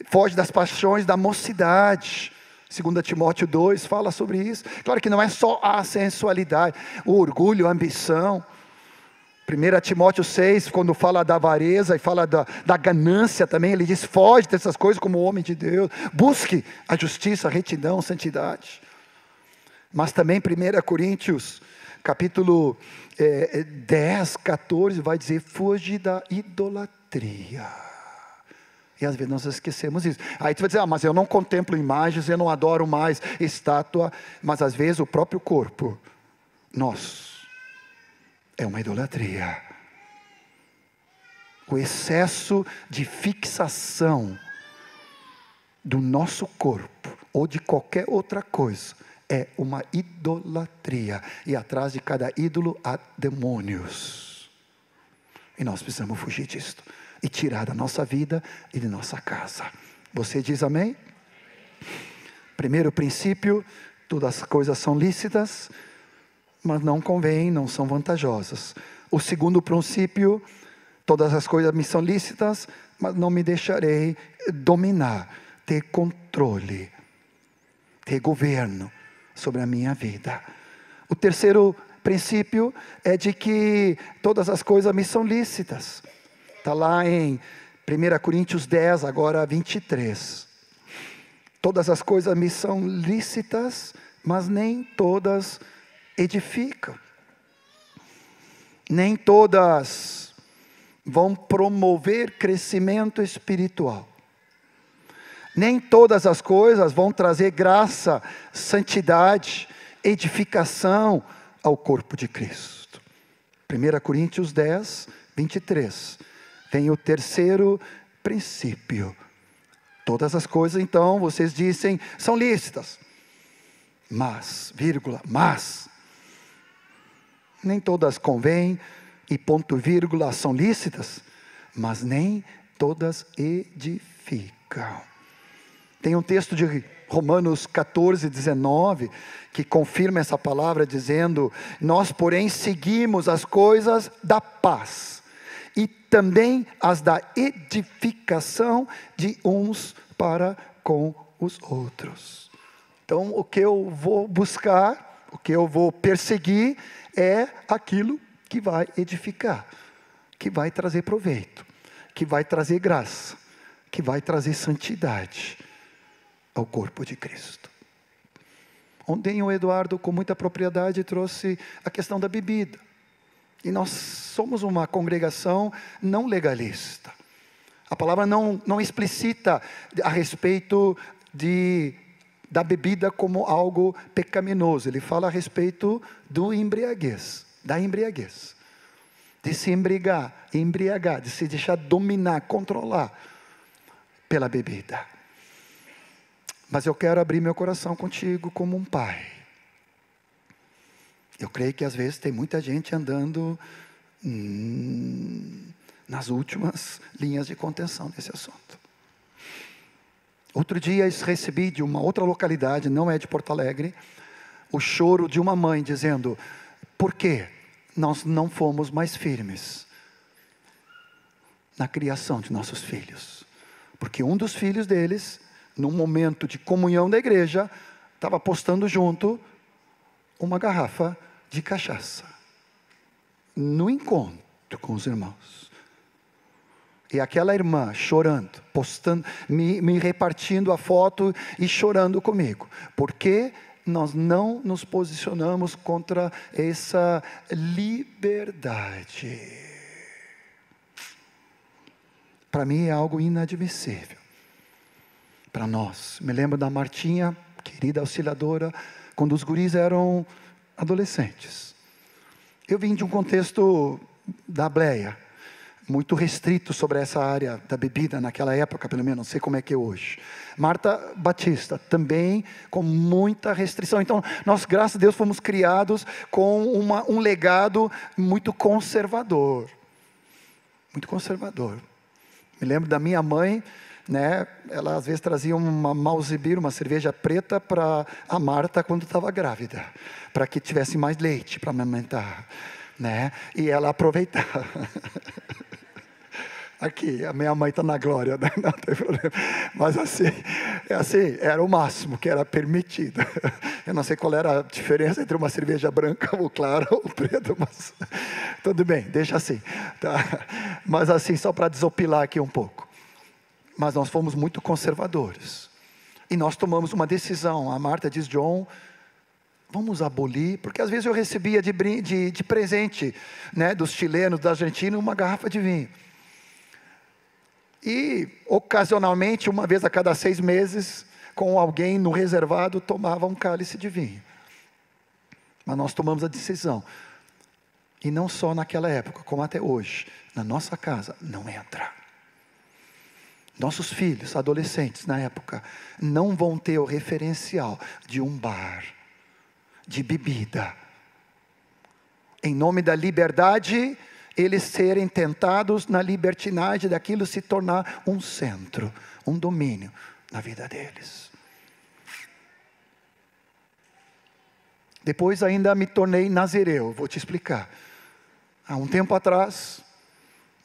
[SPEAKER 1] foge das paixões da mocidade. 2 Timóteo 2 fala sobre isso. Claro que não é só a sensualidade, o orgulho, a ambição. 1 Timóteo 6, quando fala da avareza e fala da ganância também, ele diz, foge dessas coisas como homem de Deus. Busque a justiça, a retidão, a santidade. Mas também 1 Coríntios, capítulo 10, 14, vai dizer, foge da idolatria. E às vezes nós esquecemos isso. Aí tu vai dizer, mas eu não contemplo imagens, eu não adoro mais estátua. Mas às vezes o próprio corpo, é uma idolatria. O excesso de fixação do nosso corpo, ou de qualquer outra coisa, é uma idolatria. E atrás de cada ídolo há demônios. E nós precisamos fugir disso. E tirar da nossa vida e de nossa casa. Você diz amém? Primeiro princípio, todas as coisas são lícitas, mas não convêm, não são vantajosas. O segundo princípio, todas as coisas me são lícitas, mas não me deixarei dominar, ter controle, ter governo sobre a minha vida. O terceiro princípio é de que todas as coisas me são lícitas. Está lá em 1 Coríntios 10, agora 23. Todas as coisas me são lícitas, mas nem todas edificam. Nem todas vão promover crescimento espiritual. Nem todas as coisas vão trazer graça, santidade, edificação ao corpo de Cristo. 1 Coríntios 10, 23. Tem o terceiro princípio. Todas as coisas, então, vocês dizem, são lícitas. Mas, nem todas convêm e ponto vírgula são lícitas, mas nem todas edificam. Tem um texto de Romanos 14, 19, que confirma essa palavra dizendo, nós porém seguimos as coisas da paz, e também as da edificação de uns para com os outros. Então o que eu vou buscar, o que eu vou perseguir, é aquilo que vai edificar, que vai trazer proveito, que vai trazer graça, que vai trazer santidade ao corpo de Cristo. Ontem o Eduardo, com muita propriedade, trouxe a questão da bebida. E nós somos uma congregação não legalista. A palavra não explicita a respeito da bebida como algo pecaminoso. Ele fala a respeito da embriaguez. De se embriagar, de se deixar dominar, controlar pela bebida. Mas eu quero abrir meu coração contigo como um pai. Eu creio que às vezes tem muita gente andando nas últimas linhas de contenção desse assunto. Outro dia recebi de uma outra localidade, não é de Porto Alegre, o choro de uma mãe dizendo, por que nós não fomos mais firmes na criação de nossos filhos? Porque um dos filhos deles, num momento de comunhão da igreja, estava postando junto uma garrafa de cachaça, no encontro com os irmãos. E aquela irmã chorando, postando, me repartindo a foto e chorando comigo. Porque nós não nos posicionamos contra essa liberdade. Para mim é algo inadmissível. Para nós. Me lembro da Martinha, querida auxiliadora, quando os guris eram adolescentes. Eu vim de um contexto da Bleia, muito restrito sobre essa área da bebida, naquela época pelo menos, não sei como é que é hoje. Marta Batista, também com muita restrição. Então, nós, graças a Deus, fomos criados com um legado muito conservador. Muito conservador. Me lembro da minha mãe, né? Ela às vezes trazia uma Malzibir, uma cerveja preta para a Marta quando estava grávida, para que tivesse mais leite para amamentar, né? E ela aproveitava. Aqui, a minha mãe está na glória, né? Não tem problema. Mas assim, era o máximo que era permitido. Eu não sei qual era a diferença entre uma cerveja branca ou clara ou preta, mas tudo bem, deixa assim. Tá? Mas assim, só para desopilar aqui um pouco. Mas nós fomos muito conservadores. E nós tomamos uma decisão. A Marta diz, John, vamos abolir, porque às vezes eu recebia de presente, né, dos chilenos, da Argentina, uma garrafa de vinho. E, ocasionalmente, uma vez a cada 6 meses, com alguém no reservado, tomava um cálice de vinho. Mas nós tomamos a decisão. E não só naquela época, como até hoje. Na nossa casa, não entra. Nossos filhos, adolescentes, na época, não vão ter o referencial de um bar, de bebida. Em nome da liberdade, eles serem tentados na libertinagem daquilo se tornar um centro, um domínio na vida deles. Depois ainda me tornei nazireu, vou te explicar. Há um tempo atrás,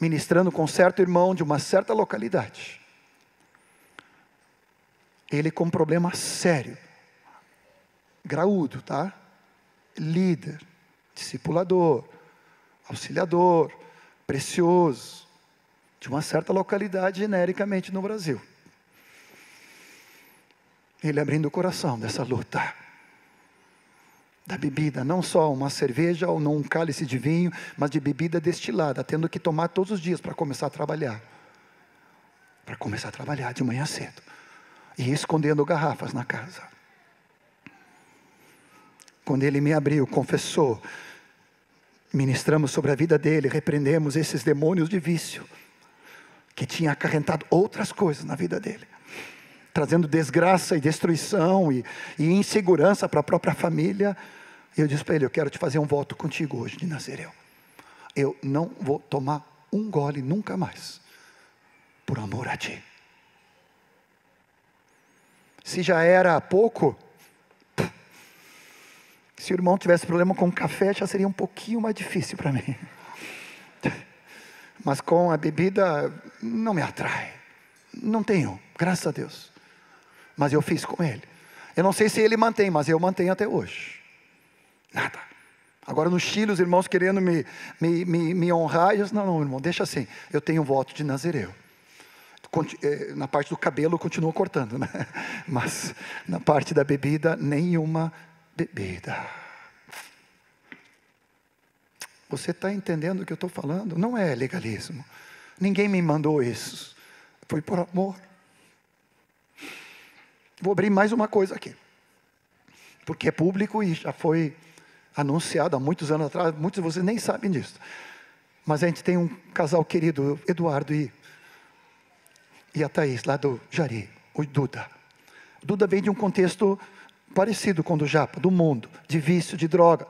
[SPEAKER 1] ministrando com certo irmão de uma certa localidade. Ele com um problema sério, graúdo, tá? Líder, discipulador, auxiliador, precioso, de uma certa localidade genericamente no Brasil. Ele abrindo o coração dessa luta, da bebida, não só uma cerveja ou um cálice de vinho, mas de bebida destilada, tendo que tomar todos os dias para começar a trabalhar. Para começar a trabalhar de manhã cedo. E escondendo garrafas na casa. Quando ele me abriu, confessou, ministramos sobre a vida dele, repreendemos esses demônios de vício, que tinha acarretado outras coisas na vida dele, trazendo desgraça e destruição e insegurança para a própria família. Eu disse para ele, eu quero te fazer um voto contigo hoje de nazireu. Eu não vou tomar um gole nunca mais, por amor a ti. Se já era pouco, se o irmão tivesse problema com café, já seria um pouquinho mais difícil para mim. Mas com a bebida, não me atrai. Não tenho, graças a Deus. Mas eu fiz com ele. Eu não sei se ele mantém, mas eu mantenho até hoje. Nada. Agora no Chile, os irmãos querendo me honrar, eu disse, não, irmão, deixa assim. Eu tenho um voto de nazireu. Na parte do cabelo, eu continuo cortando, né? Mas na parte da bebida, nenhuma bebida. Você está entendendo o que eu estou falando? Não é legalismo. Ninguém me mandou isso. Foi por amor. Vou abrir mais uma coisa aqui. Porque é público e já foi anunciado há muitos anos atrás. Muitos de vocês nem sabem disso. Mas a gente tem um casal querido, Eduardo e a Thaís, lá do Jari, o Duda. Duda vem de um contexto parecido com o do Japa, do mundo, de vício, de droga.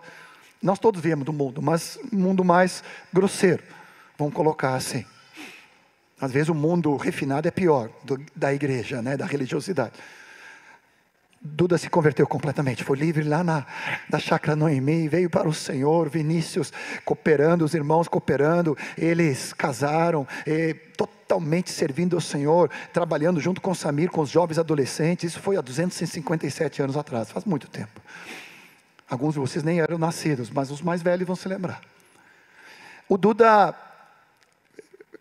[SPEAKER 1] Nós todos viemos do mundo, mas um mundo mais grosseiro, vamos colocar assim. Às vezes o mundo refinado é pior, da igreja, né, da religiosidade. Duda se converteu completamente, foi livre lá da chácara Noemi, veio para o Senhor. Vinícius cooperando, os irmãos cooperando, eles casaram, totalmente servindo ao Senhor, trabalhando junto com Samir, com os jovens adolescentes. Isso foi há 257 anos atrás, faz muito tempo. Alguns de vocês nem eram nascidos, mas os mais velhos vão se lembrar. O Duda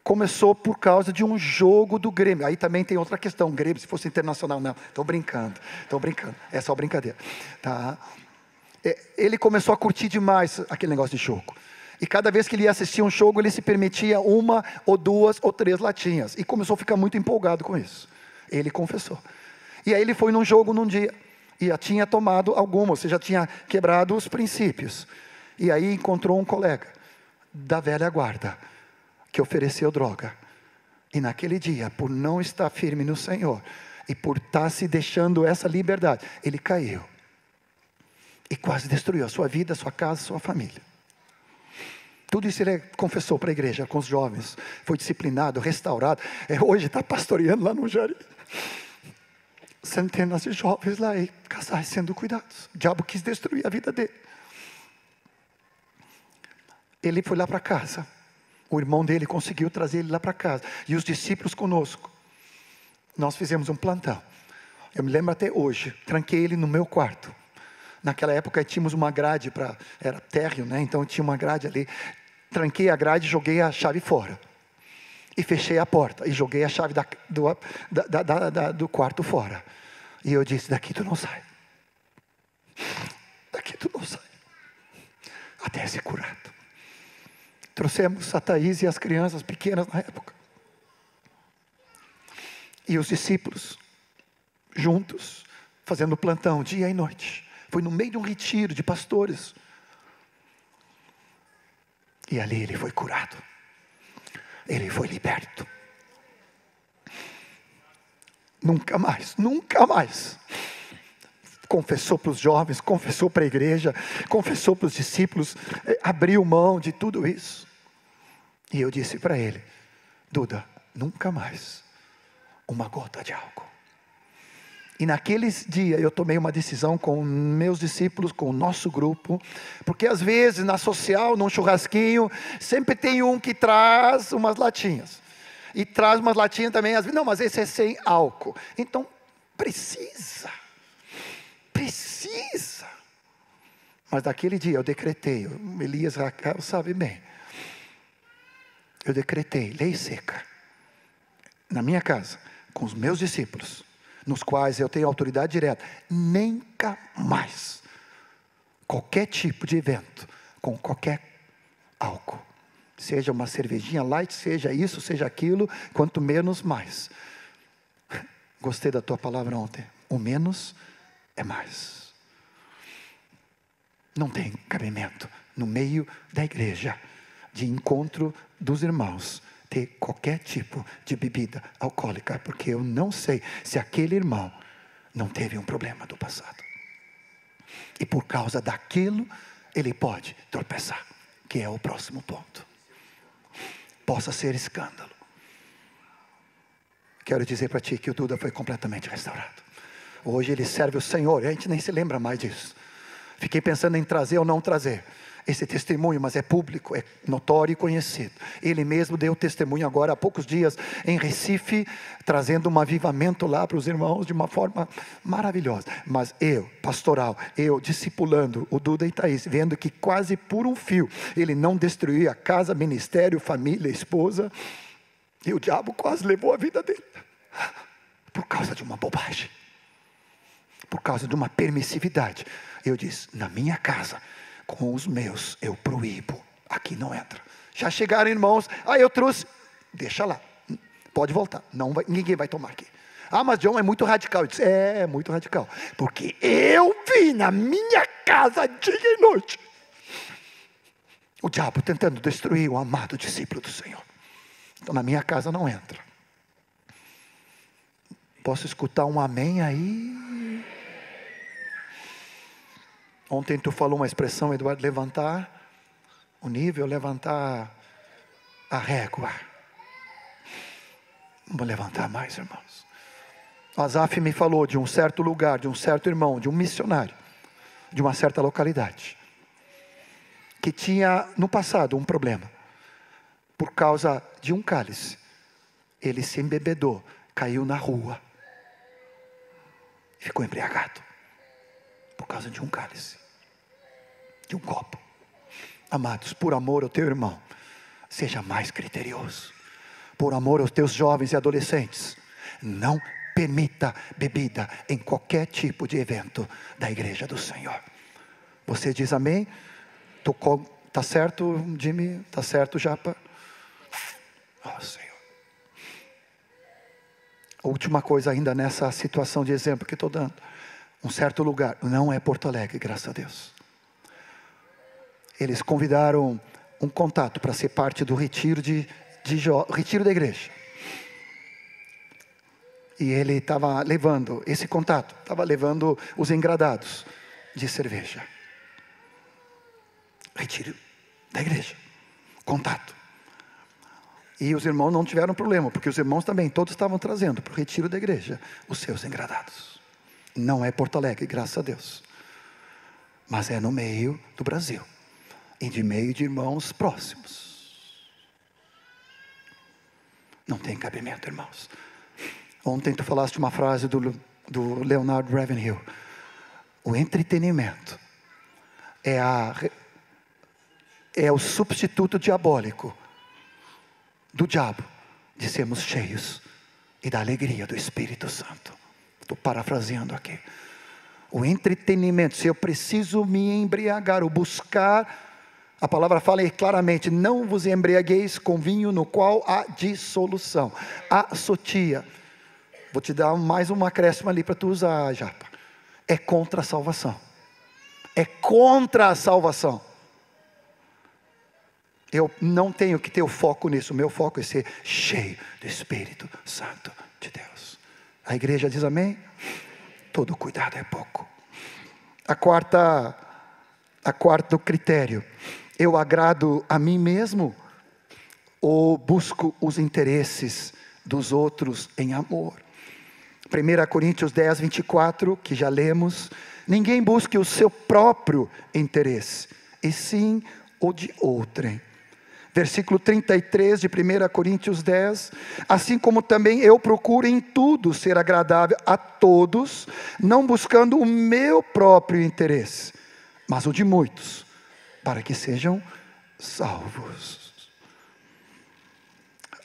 [SPEAKER 1] começou por causa de um jogo do Grêmio. Aí também tem outra questão, Grêmio se fosse internacional. Não, estou brincando, é só brincadeira, tá? Ele começou a curtir demais aquele negócio de jogo. E cada vez que ele ia assistir um jogo, ele se permitia 1 ou 2 ou 3 latinhas. E começou a ficar muito empolgado com isso. Ele confessou. E aí ele foi num jogo num dia, e já tinha tomado alguma, ou seja, já tinha quebrado os princípios. E aí encontrou um colega da velha guarda que ofereceu droga. E naquele dia, por não estar firme no Senhor e por estar se deixando essa liberdade, ele caiu e quase destruiu a sua vida, a sua casa, a sua família. Tudo isso ele confessou para a igreja, com os jovens, foi disciplinado, restaurado. Hoje está pastoreando lá no Jari. Centenas de jovens lá e casais sendo cuidados. O diabo quis destruir a vida dele. Ele foi lá para casa. O irmão dele conseguiu trazer ele lá para casa. E os discípulos conosco. Nós fizemos um plantão. Eu me lembro até hoje. Tranquei ele no meu quarto. Naquela época tínhamos uma grade, era térreo, né? Então tinha uma grade ali. Tranquei a grade e joguei a chave fora. E fechei a porta. E joguei a chave do quarto fora. E eu disse, daqui tu não sai. Daqui tu não sai. Até ser curado. Trouxemos a Thaís e as crianças pequenas na época. E os discípulos, juntos, fazendo plantão dia e noite. Foi no meio de um retiro de pastores. E ali ele foi curado. Ele foi liberto. Nunca mais, nunca mais. Confessou para os jovens, confessou para a igreja, confessou para os discípulos, abriu mão de tudo isso. E eu disse para ele, Duda, nunca mais uma gota de álcool. E naqueles dias eu tomei uma decisão com meus discípulos, com o nosso grupo, porque às vezes na social, num churrasquinho, sempre tem um que traz umas latinhas. E traz umas latinhas também, às vezes, não, mas esse é sem álcool. Então, precisa. Mas naquele dia eu decretei, Elias Raquel sabe bem. Eu decretei, lei seca. Na minha casa, com os meus discípulos, nos quais eu tenho autoridade direta, nunca mais, qualquer tipo de evento, com qualquer álcool, seja uma cervejinha light, seja isso, seja aquilo, quanto menos mais. Gostei da tua palavra ontem, o menos é mais. Não tem cabimento no meio da igreja, de encontro dos irmãos, ter qualquer tipo de bebida alcoólica, porque eu não sei se aquele irmão não teve um problema do passado. E por causa daquilo, ele pode tropeçar, que é o próximo ponto. Possa ser escândalo. Quero dizer para ti que o Duda foi completamente restaurado. Hoje ele serve o Senhor, e a gente nem se lembra mais disso. Fiquei pensando em trazer ou não trazer esse testemunho, mas é público, é notório e conhecido. Ele mesmo deu testemunho agora há poucos dias em Recife, trazendo um avivamento lá para os irmãos de uma forma maravilhosa. Mas eu, pastoral, eu discipulando o Duda e Thaís, vendo que quase por um fio ele não destruía casa, ministério, família, esposa, e o diabo quase levou a vida dele por causa de uma bobagem, por causa de uma permissividade. Eu disse, na minha casa, com os meus, eu proíbo, aqui não entra. Já chegaram irmãos, eu trouxe, deixa lá, pode voltar, não vai, ninguém vai tomar aqui. Mas John é muito radical. Eu disse, é muito radical, porque eu vi na minha casa dia e noite, o diabo tentando destruir o amado discípulo do Senhor. Então na minha casa não entra. Posso escutar um amém aí? Ontem tu falou uma expressão, Eduardo, levantar o nível, levantar a régua. Vamos levantar mais, irmãos. Asaf me falou de um certo lugar, de um certo irmão, de um missionário, de uma certa localidade, que tinha no passado um problema, por causa de um cálice. Ele se embebedou, caiu na rua, ficou embriagado, por causa de um cálice, de um copo. Amados, por amor ao teu irmão, seja mais criterioso. Por amor aos teus jovens e adolescentes, não permita bebida em qualquer tipo de evento da igreja do Senhor. Você diz amém? Está certo, Jimmy? Está certo, Japa? Senhor. Última coisa ainda nessa situação de exemplo que estou dando. Um certo lugar, não é Porto Alegre, graças a Deus. eles convidaram um contato para ser parte do retiro retiro da igreja. E ele estava levando esse contato, estava levando os engradados de cerveja. Retiro da igreja, contato. E os irmãos não tiveram problema, porque os irmãos também, todos estavam trazendo para o retiro da igreja os seus engradados. Não é Porto Alegre, graças a Deus, mas é no meio do Brasil, e de meio de irmãos próximos. Não tem cabimento, irmãos. Ontem tu falaste uma frase do Leonard Ravenhill: o entretenimento é o substituto diabólico do diabo de sermos cheios e da alegria do Espírito Santo. Estou parafraseando aqui. O entretenimento, se eu preciso me embriagar ou buscar, a palavra fala claramente: não vos embriagueis com vinho no qual há dissolução, há sotia. Vou te dar mais uma acréscimo ali para tu usar, Japa. É contra a salvação. É contra a salvação. Eu não tenho que ter o foco nisso. O meu foco é ser cheio do Espírito Santo de Deus. A igreja diz amém? Todo cuidado é pouco. A quarto critério: eu agrado a mim mesmo ou busco os interesses dos outros em amor? 1 Coríntios 10, 24, que já lemos: ninguém busque o seu próprio interesse, e sim o de outrem. Versículo 33 de 1 Coríntios 10: assim como também eu procuro em tudo ser agradável a todos, não buscando o meu próprio interesse, mas o de muitos, para que sejam salvos.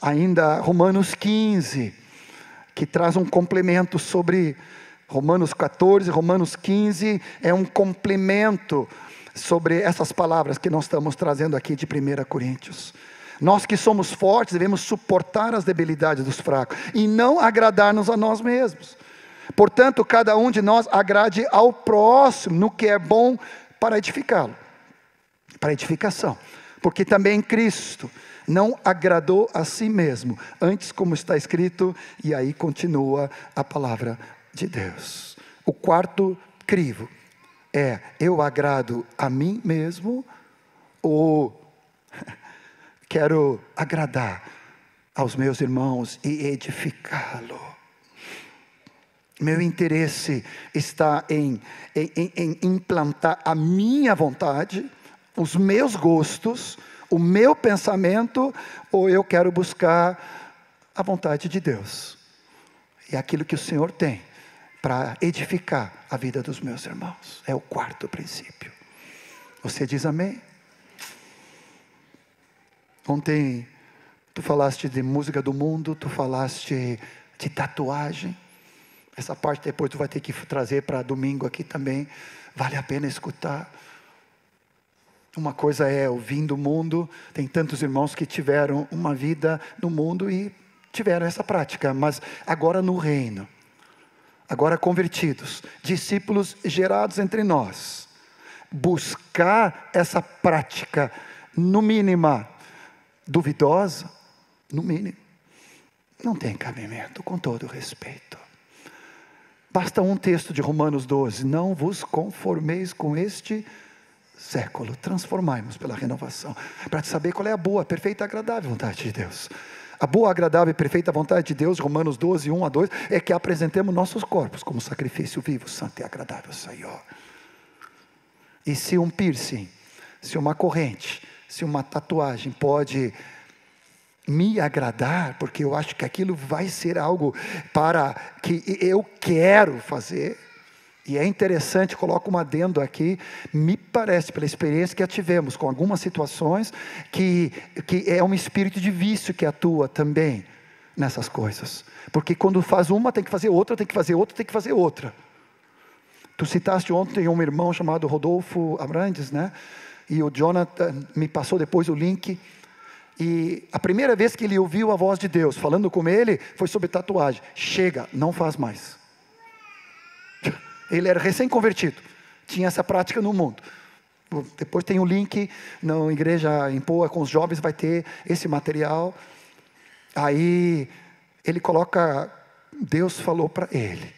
[SPEAKER 1] Ainda Romanos 15, que traz um complemento sobre Romanos 14, Romanos 15, é um complemento sobre essas palavras que nós estamos trazendo aqui de 1 Coríntios. Nós que somos fortes devemos suportar as debilidades dos fracos e não agradar-nos a nós mesmos. Portanto, cada um de nós agrade ao próximo no que é bom para edificá-lo, para edificação. Porque também Cristo não agradou a si mesmo, antes, como está escrito, e aí continua a palavra de Deus. O quarto crivo é: eu agrado a mim mesmo ou quero agradar aos meus irmãos e edificá-lo? Meu interesse está em implantar a minha vontade, os meus gostos, o meu pensamento, ou eu quero buscar a vontade de Deus? É aquilo que o Senhor tem para edificar a vida dos meus irmãos. É o quarto princípio. Você diz amém? Ontem tu falaste de música do mundo, tu falaste de tatuagem. Essa parte depois tu vai ter que trazer para domingo aqui também. Vale a pena escutar. Uma coisa é o vinho do mundo. Tem tantos irmãos que tiveram uma vida no mundo e tiveram essa prática, mas agora no reino, agora convertidos, discípulos gerados entre nós, buscar essa prática, no mínimo duvidosa, no mínimo, não tem cabimento, com todo respeito. Basta um texto de Romanos 12: não vos conformeis com este século, transformai-vos pela renovação, para saber qual é a boa, perfeita e agradável vontade de Deus. A boa, agradável e perfeita vontade de Deus, Romanos 12, 1 a 2, é que apresentemos nossos corpos como sacrifício vivo, santo e agradável ao Senhor. E se um piercing, se uma corrente, se uma tatuagem pode me agradar, porque eu acho que aquilo vai ser algo para que eu quero fazer, e é interessante, coloco um adendo aqui, me parece, pela experiência que já tivemos com algumas situações, que é um espírito de vício que atua também nessas coisas, porque quando faz uma tem que fazer outra, tem que fazer outra, tem que fazer outra. Tu citaste ontem um irmão chamado Rodolfo Abrantes, né? E o Jonathan me passou depois o link, e a primeira vez que ele ouviu a voz de Deus falando com ele, foi sobre tatuagem. Chega, não faz mais. Ele era recém-convertido, tinha essa prática no mundo. Depois tem o link na Igreja em Poa com os jovens, vai ter esse material. Aí ele coloca, Deus falou para ele.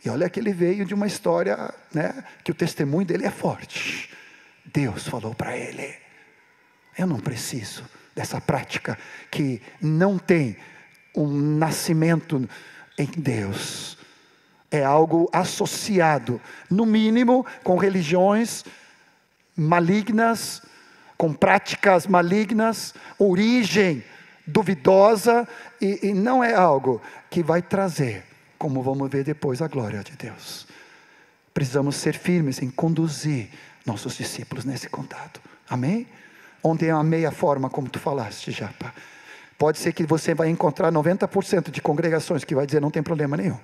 [SPEAKER 1] E olha que ele veio de uma história, né, que o testemunho dele é forte. Deus falou para ele: eu não preciso dessa prática que não tem um nascimento em Deus. É algo associado, no mínimo, com religiões malignas, com práticas malignas, origem duvidosa, e não é algo que vai trazer, como vamos ver depois, a glória de Deus. Precisamos ser firmes em conduzir nossos discípulos nesse contato. Amém? Ontem eu amei a forma como tu falaste, Japa. Pode ser que você vai encontrar 90% de congregações que vai dizer não tem problema nenhum.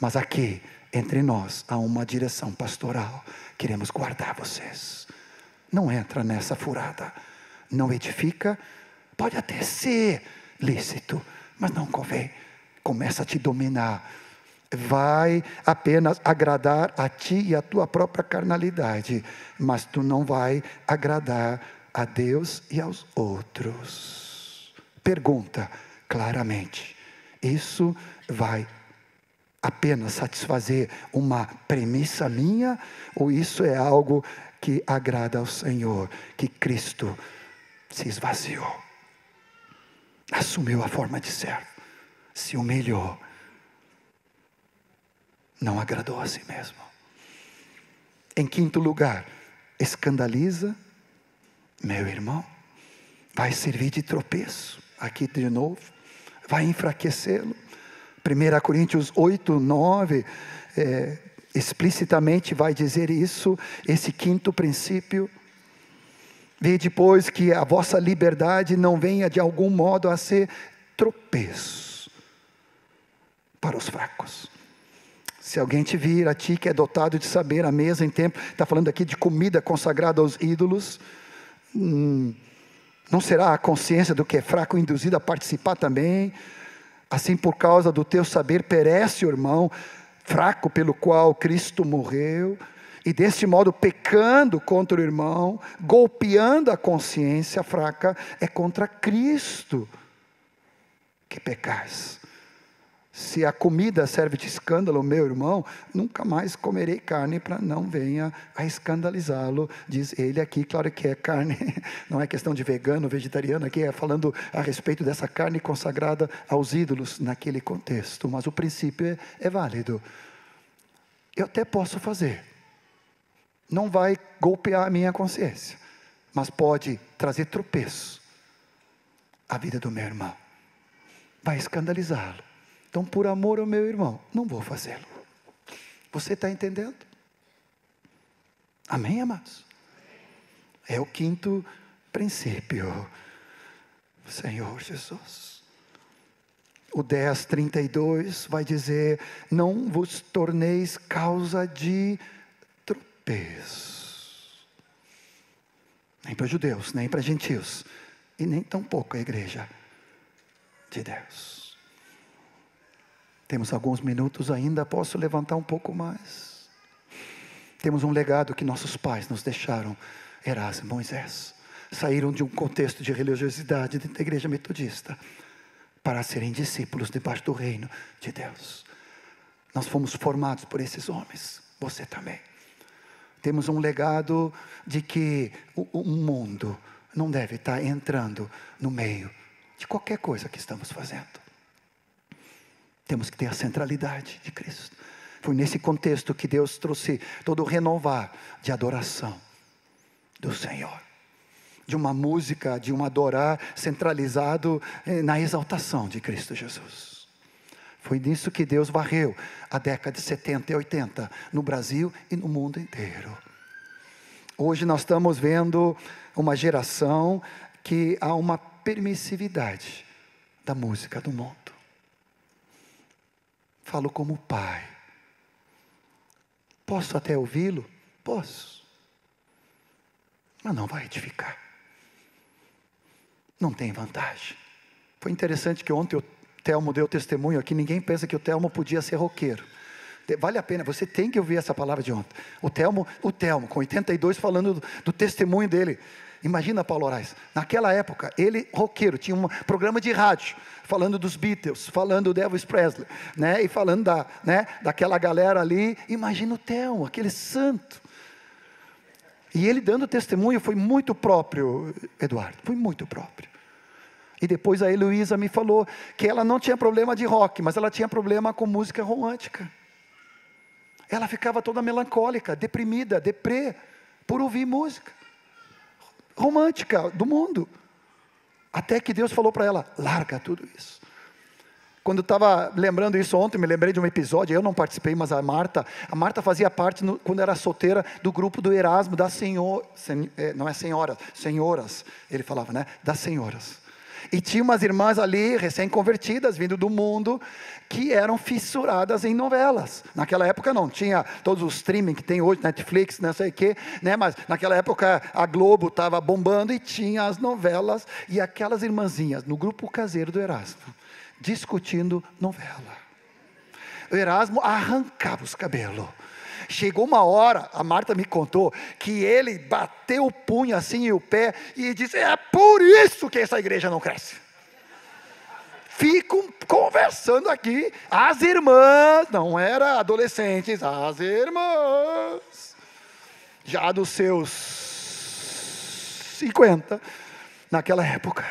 [SPEAKER 1] Mas aqui, entre nós, há uma direção pastoral. Queremos guardar vocês. Não entra nessa furada. Não edifica. Pode até ser lícito, mas não convém. Começa a te dominar. Vai apenas agradar a ti e a tua própria carnalidade. Mas tu não vai agradar a Deus e aos outros. Pergunta claramente: isso vai apenas satisfazer uma premissa minha, ou isso é algo que agrada ao Senhor? Que Cristo se esvaziou, assumiu a forma de servo, se humilhou, não agradou a si mesmo. Em quinto lugar, escandaliza meu irmão, vai servir de tropeço, aqui de novo, vai enfraquecê-lo. 1 Coríntios 8, 9, explicitamente vai dizer isso, esse quinto princípio. Vede, pois, que a vossa liberdade não venha de algum modo a ser tropeço para os fracos. Se alguém te vir a ti que é dotado de saber a mesa em tempo, está falando aqui de comida consagrada aos ídolos, não será a consciência do que é fraco induzido a participar também? Assim, por causa do teu saber perece o irmão fraco pelo qual Cristo morreu, e deste modo pecando contra o irmão, golpeando a consciência fraca, é contra Cristo que pecais. Se a comida serve de escândalo, meu irmão, nunca mais comerei carne para não venha a escandalizá-lo, diz ele aqui. Claro que é carne, não é questão de vegano, vegetariano, aqui é falando a respeito dessa carne consagrada aos ídolos naquele contexto, mas o princípio é válido. Eu até posso fazer, não vai golpear a minha consciência, mas pode trazer tropeço à vida do meu irmão, vai escandalizá-lo. Então, por amor ao meu irmão, não vou fazê-lo. Você está entendendo? Amém, amados? É o quinto princípio. Senhor Jesus. O 10:32 vai dizer: não vos torneis causa de tropeço. Nem para judeus, nem para gentios. E nem tampouco a igreja de Deus. Temos alguns minutos ainda, posso levantar um pouco mais? Temos um legado que nossos pais nos deixaram. Erasmo e Moisés saíram de um contexto de religiosidade dentro da igreja metodista para serem discípulos debaixo do reino de Deus. Nós fomos formados por esses homens, você também. Temos um legado de que o mundo não deve estar entrando no meio de qualquer coisa que estamos fazendo. Temos que ter a centralidade de Cristo. Foi nesse contexto que Deus trouxe todo o renovar de adoração do Senhor. De uma música, de um adorar centralizado na exaltação de Cristo Jesus. Foi nisso que Deus varreu a década de 70 e 80 no Brasil e no mundo inteiro. Hoje nós estamos vendo uma geração que há uma permissividade da música do mundo. Falo como pai. Posso até ouvi-lo? Posso. Mas não vai edificar. Não tem vantagem. Foi interessante que ontem o Telmo deu testemunho aqui. Ninguém pensa que o Telmo podia ser roqueiro. Vale a pena, você tem que ouvir essa palavra de ontem. O Telmo com 82, falando do testemunho dele. Imagina Paulo Moraes, naquela época, ele, roqueiro, tinha um programa de rádio, falando dos Beatles, falando do Elvis Presley, né? E falando daquela galera ali. Imagina o Telmo, aquele santo. E ele dando testemunho foi muito próprio, Eduardo, foi muito próprio. E depois a Heloísa me falou que ela não tinha problema de rock, mas ela tinha problema com música romântica. Ela ficava toda melancólica, deprimida, deprê, por ouvir música romântica do mundo. Até que Deus falou para ela, larga tudo isso. Quando eu estava lembrando isso ontem, me lembrei de um episódio, eu não participei, mas a Marta fazia parte, quando era solteira, do grupo do Erasmo, senhoras, ele falava, né, das senhoras. E tinha umas irmãs ali, recém-convertidas, vindo do mundo, que eram fissuradas em novelas. Naquela época não tinha todos os streaming que tem hoje, Netflix, não sei o quê, né? Mas naquela época a Globo estava bombando e tinha as novelas, e aquelas irmãzinhas no grupo caseiro do Erasmo, discutindo novela. O Erasmo arrancava os cabelos. Chegou uma hora, a Marta me contou, que ele bateu o punho assim e o pé, e disse, é por isso que essa igreja não cresce. Ficam conversando aqui, as irmãs, não eram adolescentes, as irmãs, já dos seus 50, naquela época,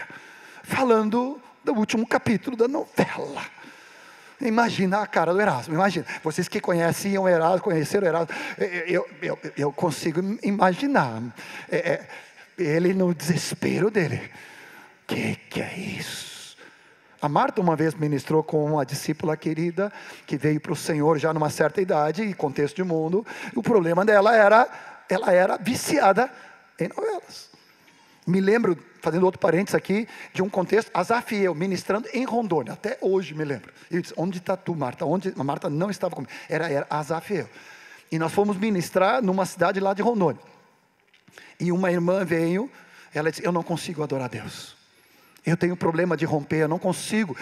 [SPEAKER 1] falando do último capítulo da novela. Imagina a cara do Erasmo, imagina, vocês que conheciam o Erasmo, conheceram o Erasmo, eu consigo imaginar, ele no desespero dele, que é isso? A Marta uma vez ministrou com uma discípula querida, que veio para o Senhor já numa certa idade, e contexto de mundo, o problema dela ela era viciada em novelas. Me lembro, fazendo outro parênteses aqui, de um contexto, Asaf e eu, ministrando em Rondônia, até hoje me lembro. Eu disse, onde está tu, Marta? A Marta não estava comigo, era Asaf e eu. E nós fomos ministrar numa cidade lá de Rondônia. E uma irmã veio, ela disse, eu não consigo adorar a Deus. Eu tenho problema de romper, eu não consigo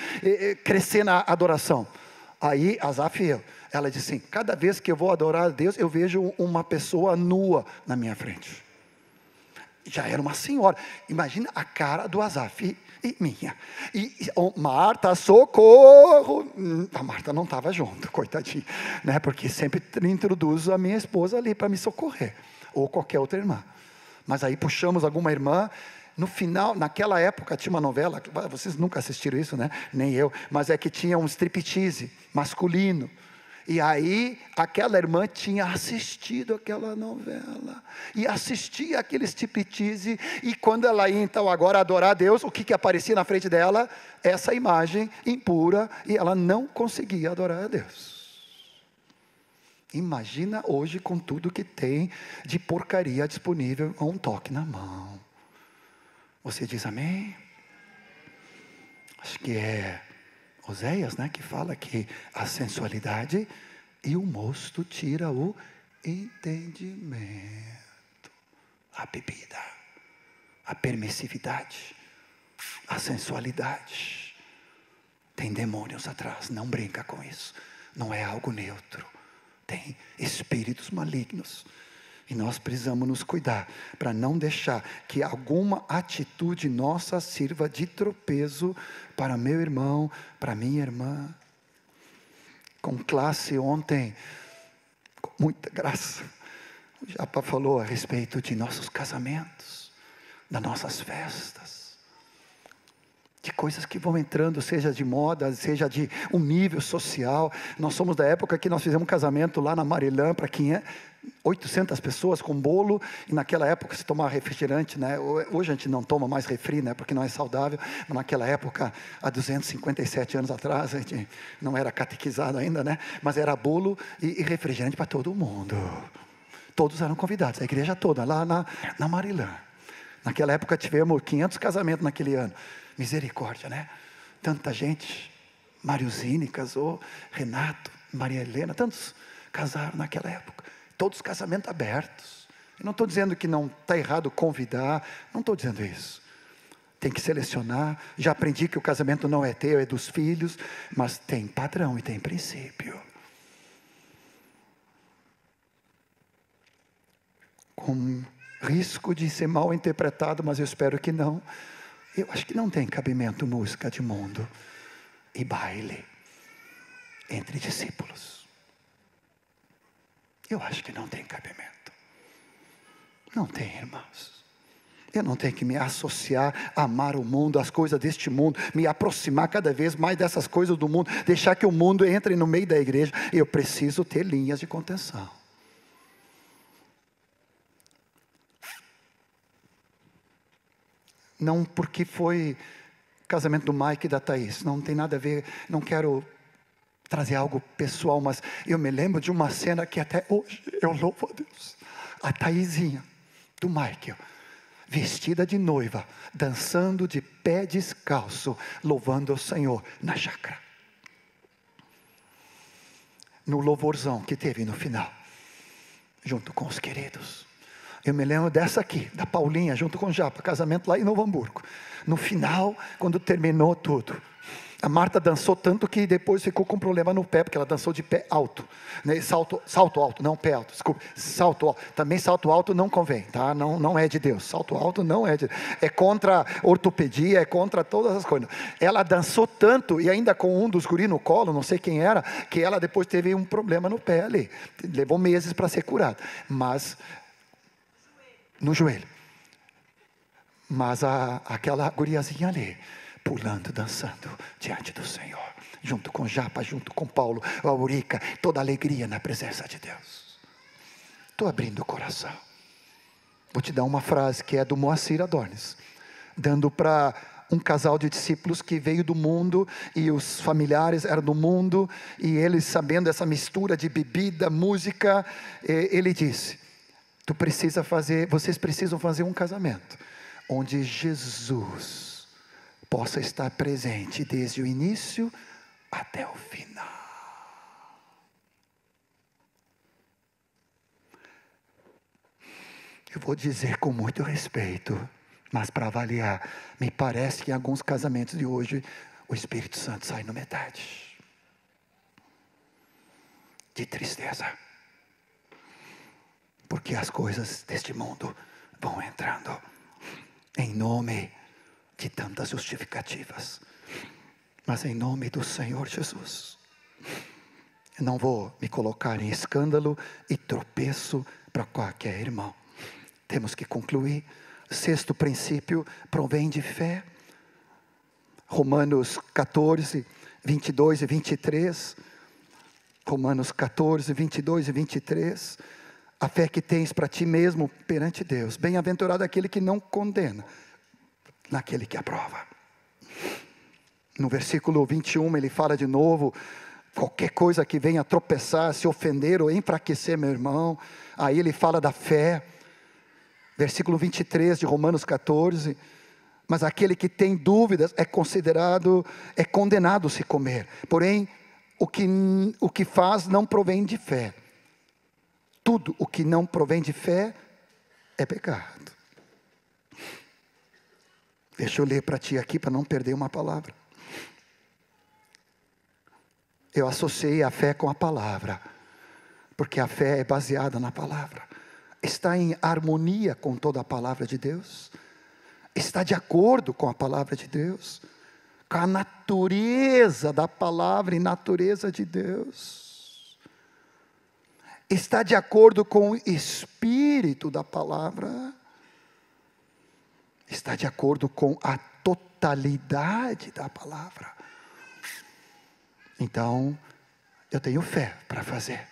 [SPEAKER 1] crescer na adoração. Aí, Asaf e eu, ela disse assim, cada vez que eu vou adorar a Deus, eu vejo uma pessoa nua na minha frente. Já era uma senhora, imagina a cara do Asaf e minha, Marta, socorro, a Marta não estava junto, coitadinha, né? Porque sempre introduzo a minha esposa ali para me socorrer, ou qualquer outra irmã, mas aí puxamos alguma irmã, no final, naquela época tinha uma novela, vocês nunca assistiram isso, né? Nem eu, mas é que tinha um striptease masculino, e aí, aquela irmã tinha assistido aquela novela, e assistia aquele striptease, e quando ela ia então agora adorar a Deus, o que aparecia na frente dela? Essa imagem impura, e ela não conseguia adorar a Deus. Imagina hoje com tudo que tem de porcaria disponível a um toque na mão. Você diz amém? Acho que é Oséias, né, que fala que a sensualidade e o mosto tira o entendimento. A bebida, a permissividade, a sensualidade. Tem demônios atrás, não brinca com isso. Não é algo neutro. Tem espíritos malignos. E nós precisamos nos cuidar para não deixar que alguma atitude nossa sirva de tropeço para meu irmão, para minha irmã. Com classe ontem, com muita graça, o Japa falou a respeito de nossos casamentos, das nossas festas, de coisas que vão entrando, seja de moda, seja de um nível social. Nós somos da época que nós fizemos um casamento lá na Marilã, para 800 pessoas com bolo, e naquela época se tomava refrigerante, né? Hoje a gente não toma mais refri, né? Porque não é saudável, mas naquela época, há 257 anos atrás, a gente não era catequizado ainda, né? Mas era bolo e refrigerante para todo mundo. Todos eram convidados, a igreja toda, lá na Marilã. Naquela época tivemos 500 casamentos naquele ano. Misericórdia, né? Tanta gente. Mariuzine casou, Renato, Maria Helena, tantos casaram naquela época. Todos casamentos abertos. Eu não estou dizendo que não está errado convidar, não estou dizendo isso. Tem que selecionar. Já aprendi que o casamento não é teu, é dos filhos, mas tem padrão e tem princípio. com risco de ser mal interpretado, mas eu espero que não. Eu acho que não tem cabimento música de mundo e baile entre discípulos. Eu acho que não tem cabimento. Não tem, irmãos. Eu não tenho que me associar, amar o mundo, as coisas deste mundo, me aproximar cada vez mais dessas coisas do mundo, deixar que o mundo entre no meio da igreja. Eu preciso ter linhas de contenção. Não porque foi casamento do Mike e da Thaís, não tem nada a ver, não quero trazer algo pessoal, mas eu me lembro de uma cena que até hoje eu louvo a Deus. A Thaisinha do Michael, vestida de noiva, dançando de pé descalço, louvando o Senhor na chácara. No louvorzão que teve no final, junto com os queridos. Eu me lembro dessa aqui, da Paulinha, junto com o Japa, casamento lá em Novo Hamburgo. No final, quando terminou tudo, a Marta dançou tanto que depois ficou com problema no pé, porque ela dançou de pé alto, né? Salto alto, não pé alto, desculpa, salto alto. Também salto alto não convém, tá? Não é de Deus, salto alto não é de Deus. É contra ortopedia, é contra todas as coisas. Ela dançou tanto, e ainda com um dos guris no colo, não sei quem era, que ela depois teve um problema no pé ali, levou meses para ser curada, mas no joelho. Mas aquela guriazinha ali, pulando, dançando diante do Senhor, junto com Japa, junto com Paulo, a Aurica, toda alegria na presença de Deus. Estou abrindo o coração. Vou te dar uma frase que é do Moacir Adornes, dando para um casal de discípulos que veio do mundo, e os familiares eram do mundo, e eles sabendo essa mistura de bebida, música, ele disse: vocês precisam fazer um casamento, onde Jesus possa estar presente desde o início até o final. Eu vou dizer com muito respeito, mas para avaliar, me parece que em alguns casamentos de hoje, o Espírito Santo sai no metade. De tristeza. Porque as coisas deste mundo vão entrando, em nome de tantas justificativas, mas em nome do Senhor Jesus, eu não vou me colocar em escândalo e tropeço para qualquer irmão. Temos que concluir. Sexto princípio provém de fé. Romanos 14, 22 e 23. Romanos 14, 22 e 23. A fé que tens para ti mesmo perante Deus. Bem-aventurado aquele que não condena, naquele que aprova. No versículo 21 ele fala de novo: qualquer coisa que venha tropeçar, se ofender ou enfraquecer meu irmão. Aí ele fala da fé. Versículo 23 de Romanos 14: mas aquele que tem dúvidas é condenado se comer. Porém, o que faz não provém de fé. Tudo o que não provém de fé é pecado. Deixa eu ler para ti aqui, para não perder uma palavra. Eu associei a fé com a palavra, porque a fé é baseada na palavra. Está em harmonia com toda a palavra de Deus. Está de acordo com a palavra de Deus, com a natureza da palavra e natureza de Deus. Está de acordo com o espírito da palavra. Está de acordo com a totalidade da palavra. Então, eu tenho fé para fazer.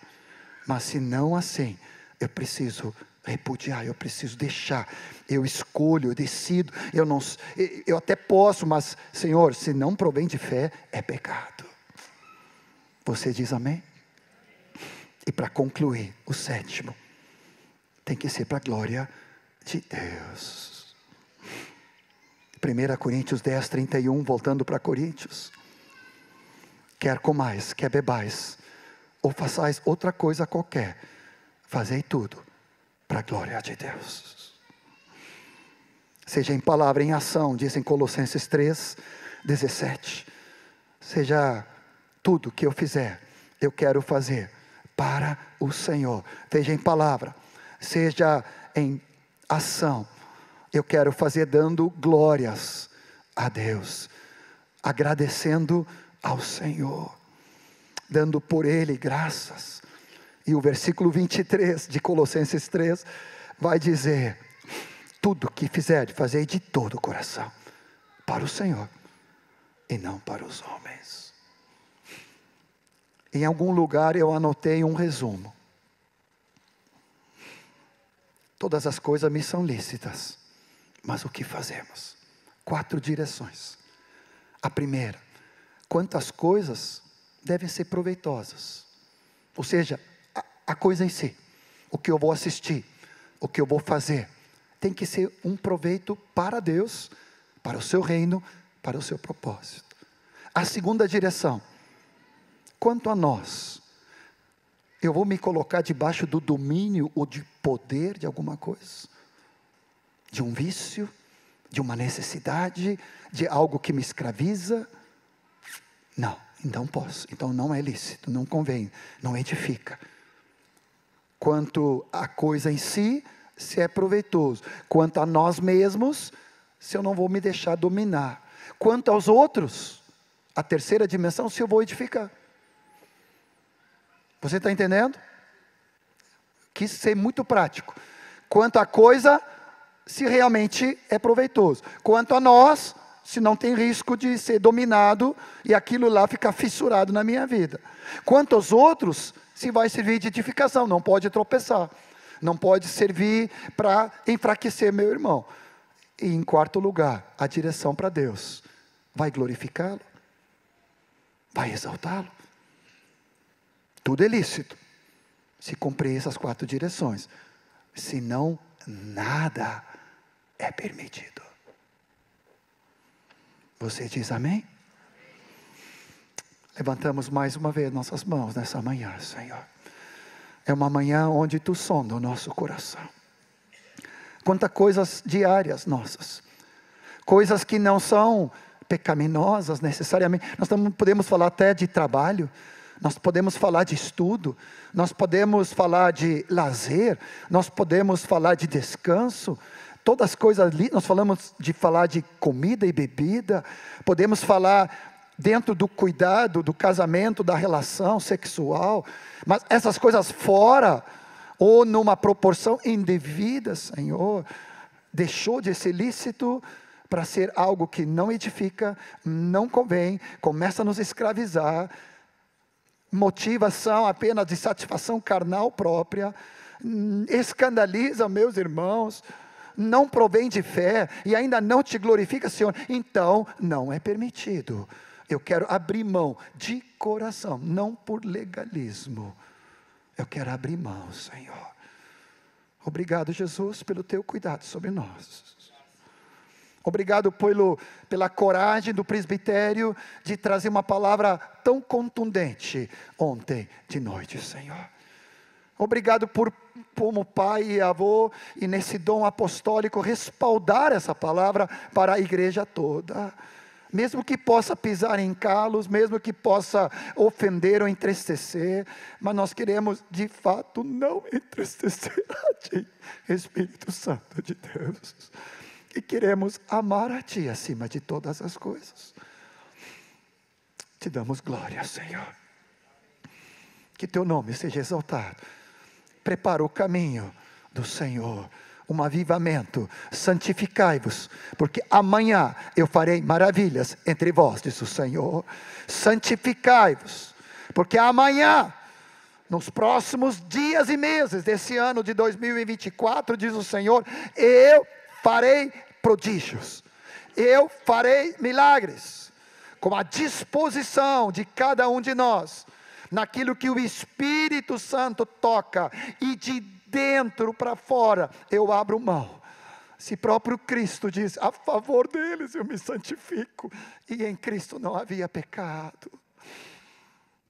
[SPEAKER 1] Mas se não assim, eu preciso repudiar, eu preciso deixar. Eu escolho, eu decido. Eu até posso, mas, Senhor, se não provém de fé, é pecado. Você diz amém? E para concluir, o sétimo, tem que ser para a glória de Deus. 1 Coríntios 10, 31, voltando para Coríntios. Quer comais, quer bebais, ou façais outra coisa qualquer, fazei tudo para a glória de Deus. Seja em palavra, em ação, diz em Colossenses 3, 17. Seja tudo que eu fizer, eu quero fazer para o Senhor. Seja em palavra, seja em ação. Eu quero fazer dando glórias a Deus, agradecendo ao Senhor, dando por Ele graças. E o versículo 23 de Colossenses 3 vai dizer: tudo que fizer, fazei de todo o coração, para o Senhor, e não para os homens. Em algum lugar eu anotei um resumo. Todas as coisas me são lícitas, mas o que fazemos? 4 direções. A primeira: quantas coisas devem ser proveitosas? Ou seja, a coisa em si, o que eu vou assistir, o que eu vou fazer, tem que ser um proveito para Deus, para o seu reino, para o seu propósito. A segunda direção: quanto a nós, eu vou me colocar debaixo do domínio ou de poder de alguma coisa? De um vício, de uma necessidade, de algo que me escraviza? Não, então posso, então não é lícito, não convém, não edifica. Quanto à coisa em si, se é proveitoso. Quanto a nós mesmos, se eu não vou me deixar dominar. Quanto aos outros, a terceira dimensão, se eu vou edificar. Você está entendendo? Quis ser muito prático. Quanto à coisa, se realmente é proveitoso. Quanto a nós, se não tem risco de ser dominado e aquilo lá ficar fissurado na minha vida. Quanto aos outros, se vai servir de edificação, não pode tropeçar. Não pode servir para enfraquecer meu irmão. E em quarto lugar, a direção para Deus. Vai glorificá-lo? Vai exaltá-lo? Tudo é lícito, se cumprir essas 4 direções. Senão, nada é permitido. Você diz amém? Levantamos mais uma vez nossas mãos nessa manhã, Senhor. É uma manhã onde Tu sonda o nosso coração. Quantas coisas diárias nossas, coisas que não são pecaminosas necessariamente. Nós podemos falar até de trabalho, nós podemos falar de estudo, nós podemos falar de lazer, nós podemos falar de descanso, todas as coisas ali. Nós falar de comida e bebida, podemos falar dentro do cuidado, do casamento, da relação sexual, mas essas coisas fora, ou numa proporção indevida, Senhor, deixou de ser lícito para ser algo que não edifica, não convém, começa a nos escravizar, motivação apenas de satisfação carnal própria, escandaliza meus irmãos, não provém de fé, e ainda não te glorifica, Senhor, então não é permitido. Eu quero abrir mão de coração, não por legalismo, eu quero abrir mão, Senhor. Obrigado, Jesus, pelo Teu cuidado sobre nós. Obrigado pela coragem do presbitério de trazer uma palavra tão contundente ontem de noite, Senhor. Obrigado como pai e avô, e nesse dom apostólico, respaldar essa palavra para a igreja toda. Mesmo que possa pisar em calos, mesmo que possa ofender ou entristecer, mas nós queremos de fato não entristecer a Ti, Espírito Santo de Deus. E queremos amar a Ti acima de todas as coisas. Te damos glória, Senhor. Que Teu nome seja exaltado. Prepara o caminho do Senhor. Um avivamento. Santificai-vos, porque amanhã eu farei maravilhas entre vós, diz o Senhor. Santificai-vos, porque amanhã, nos próximos dias e meses desse ano de 2024, diz o Senhor, eu farei prodígios, eu farei milagres, com a disposição de cada um de nós, naquilo que o Espírito Santo toca, e de dentro para fora, eu abro mão. Se próprio Cristo diz, a favor deles eu me santifico, e em Cristo não havia pecado,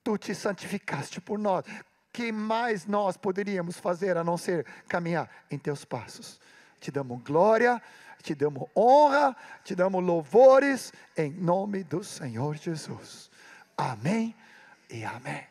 [SPEAKER 1] Tu te santificaste por nós, que mais nós poderíamos fazer a não ser caminhar em Teus passos? Te damos glória, te damos honra, te damos louvores, em nome do Senhor Jesus. Amém e amém.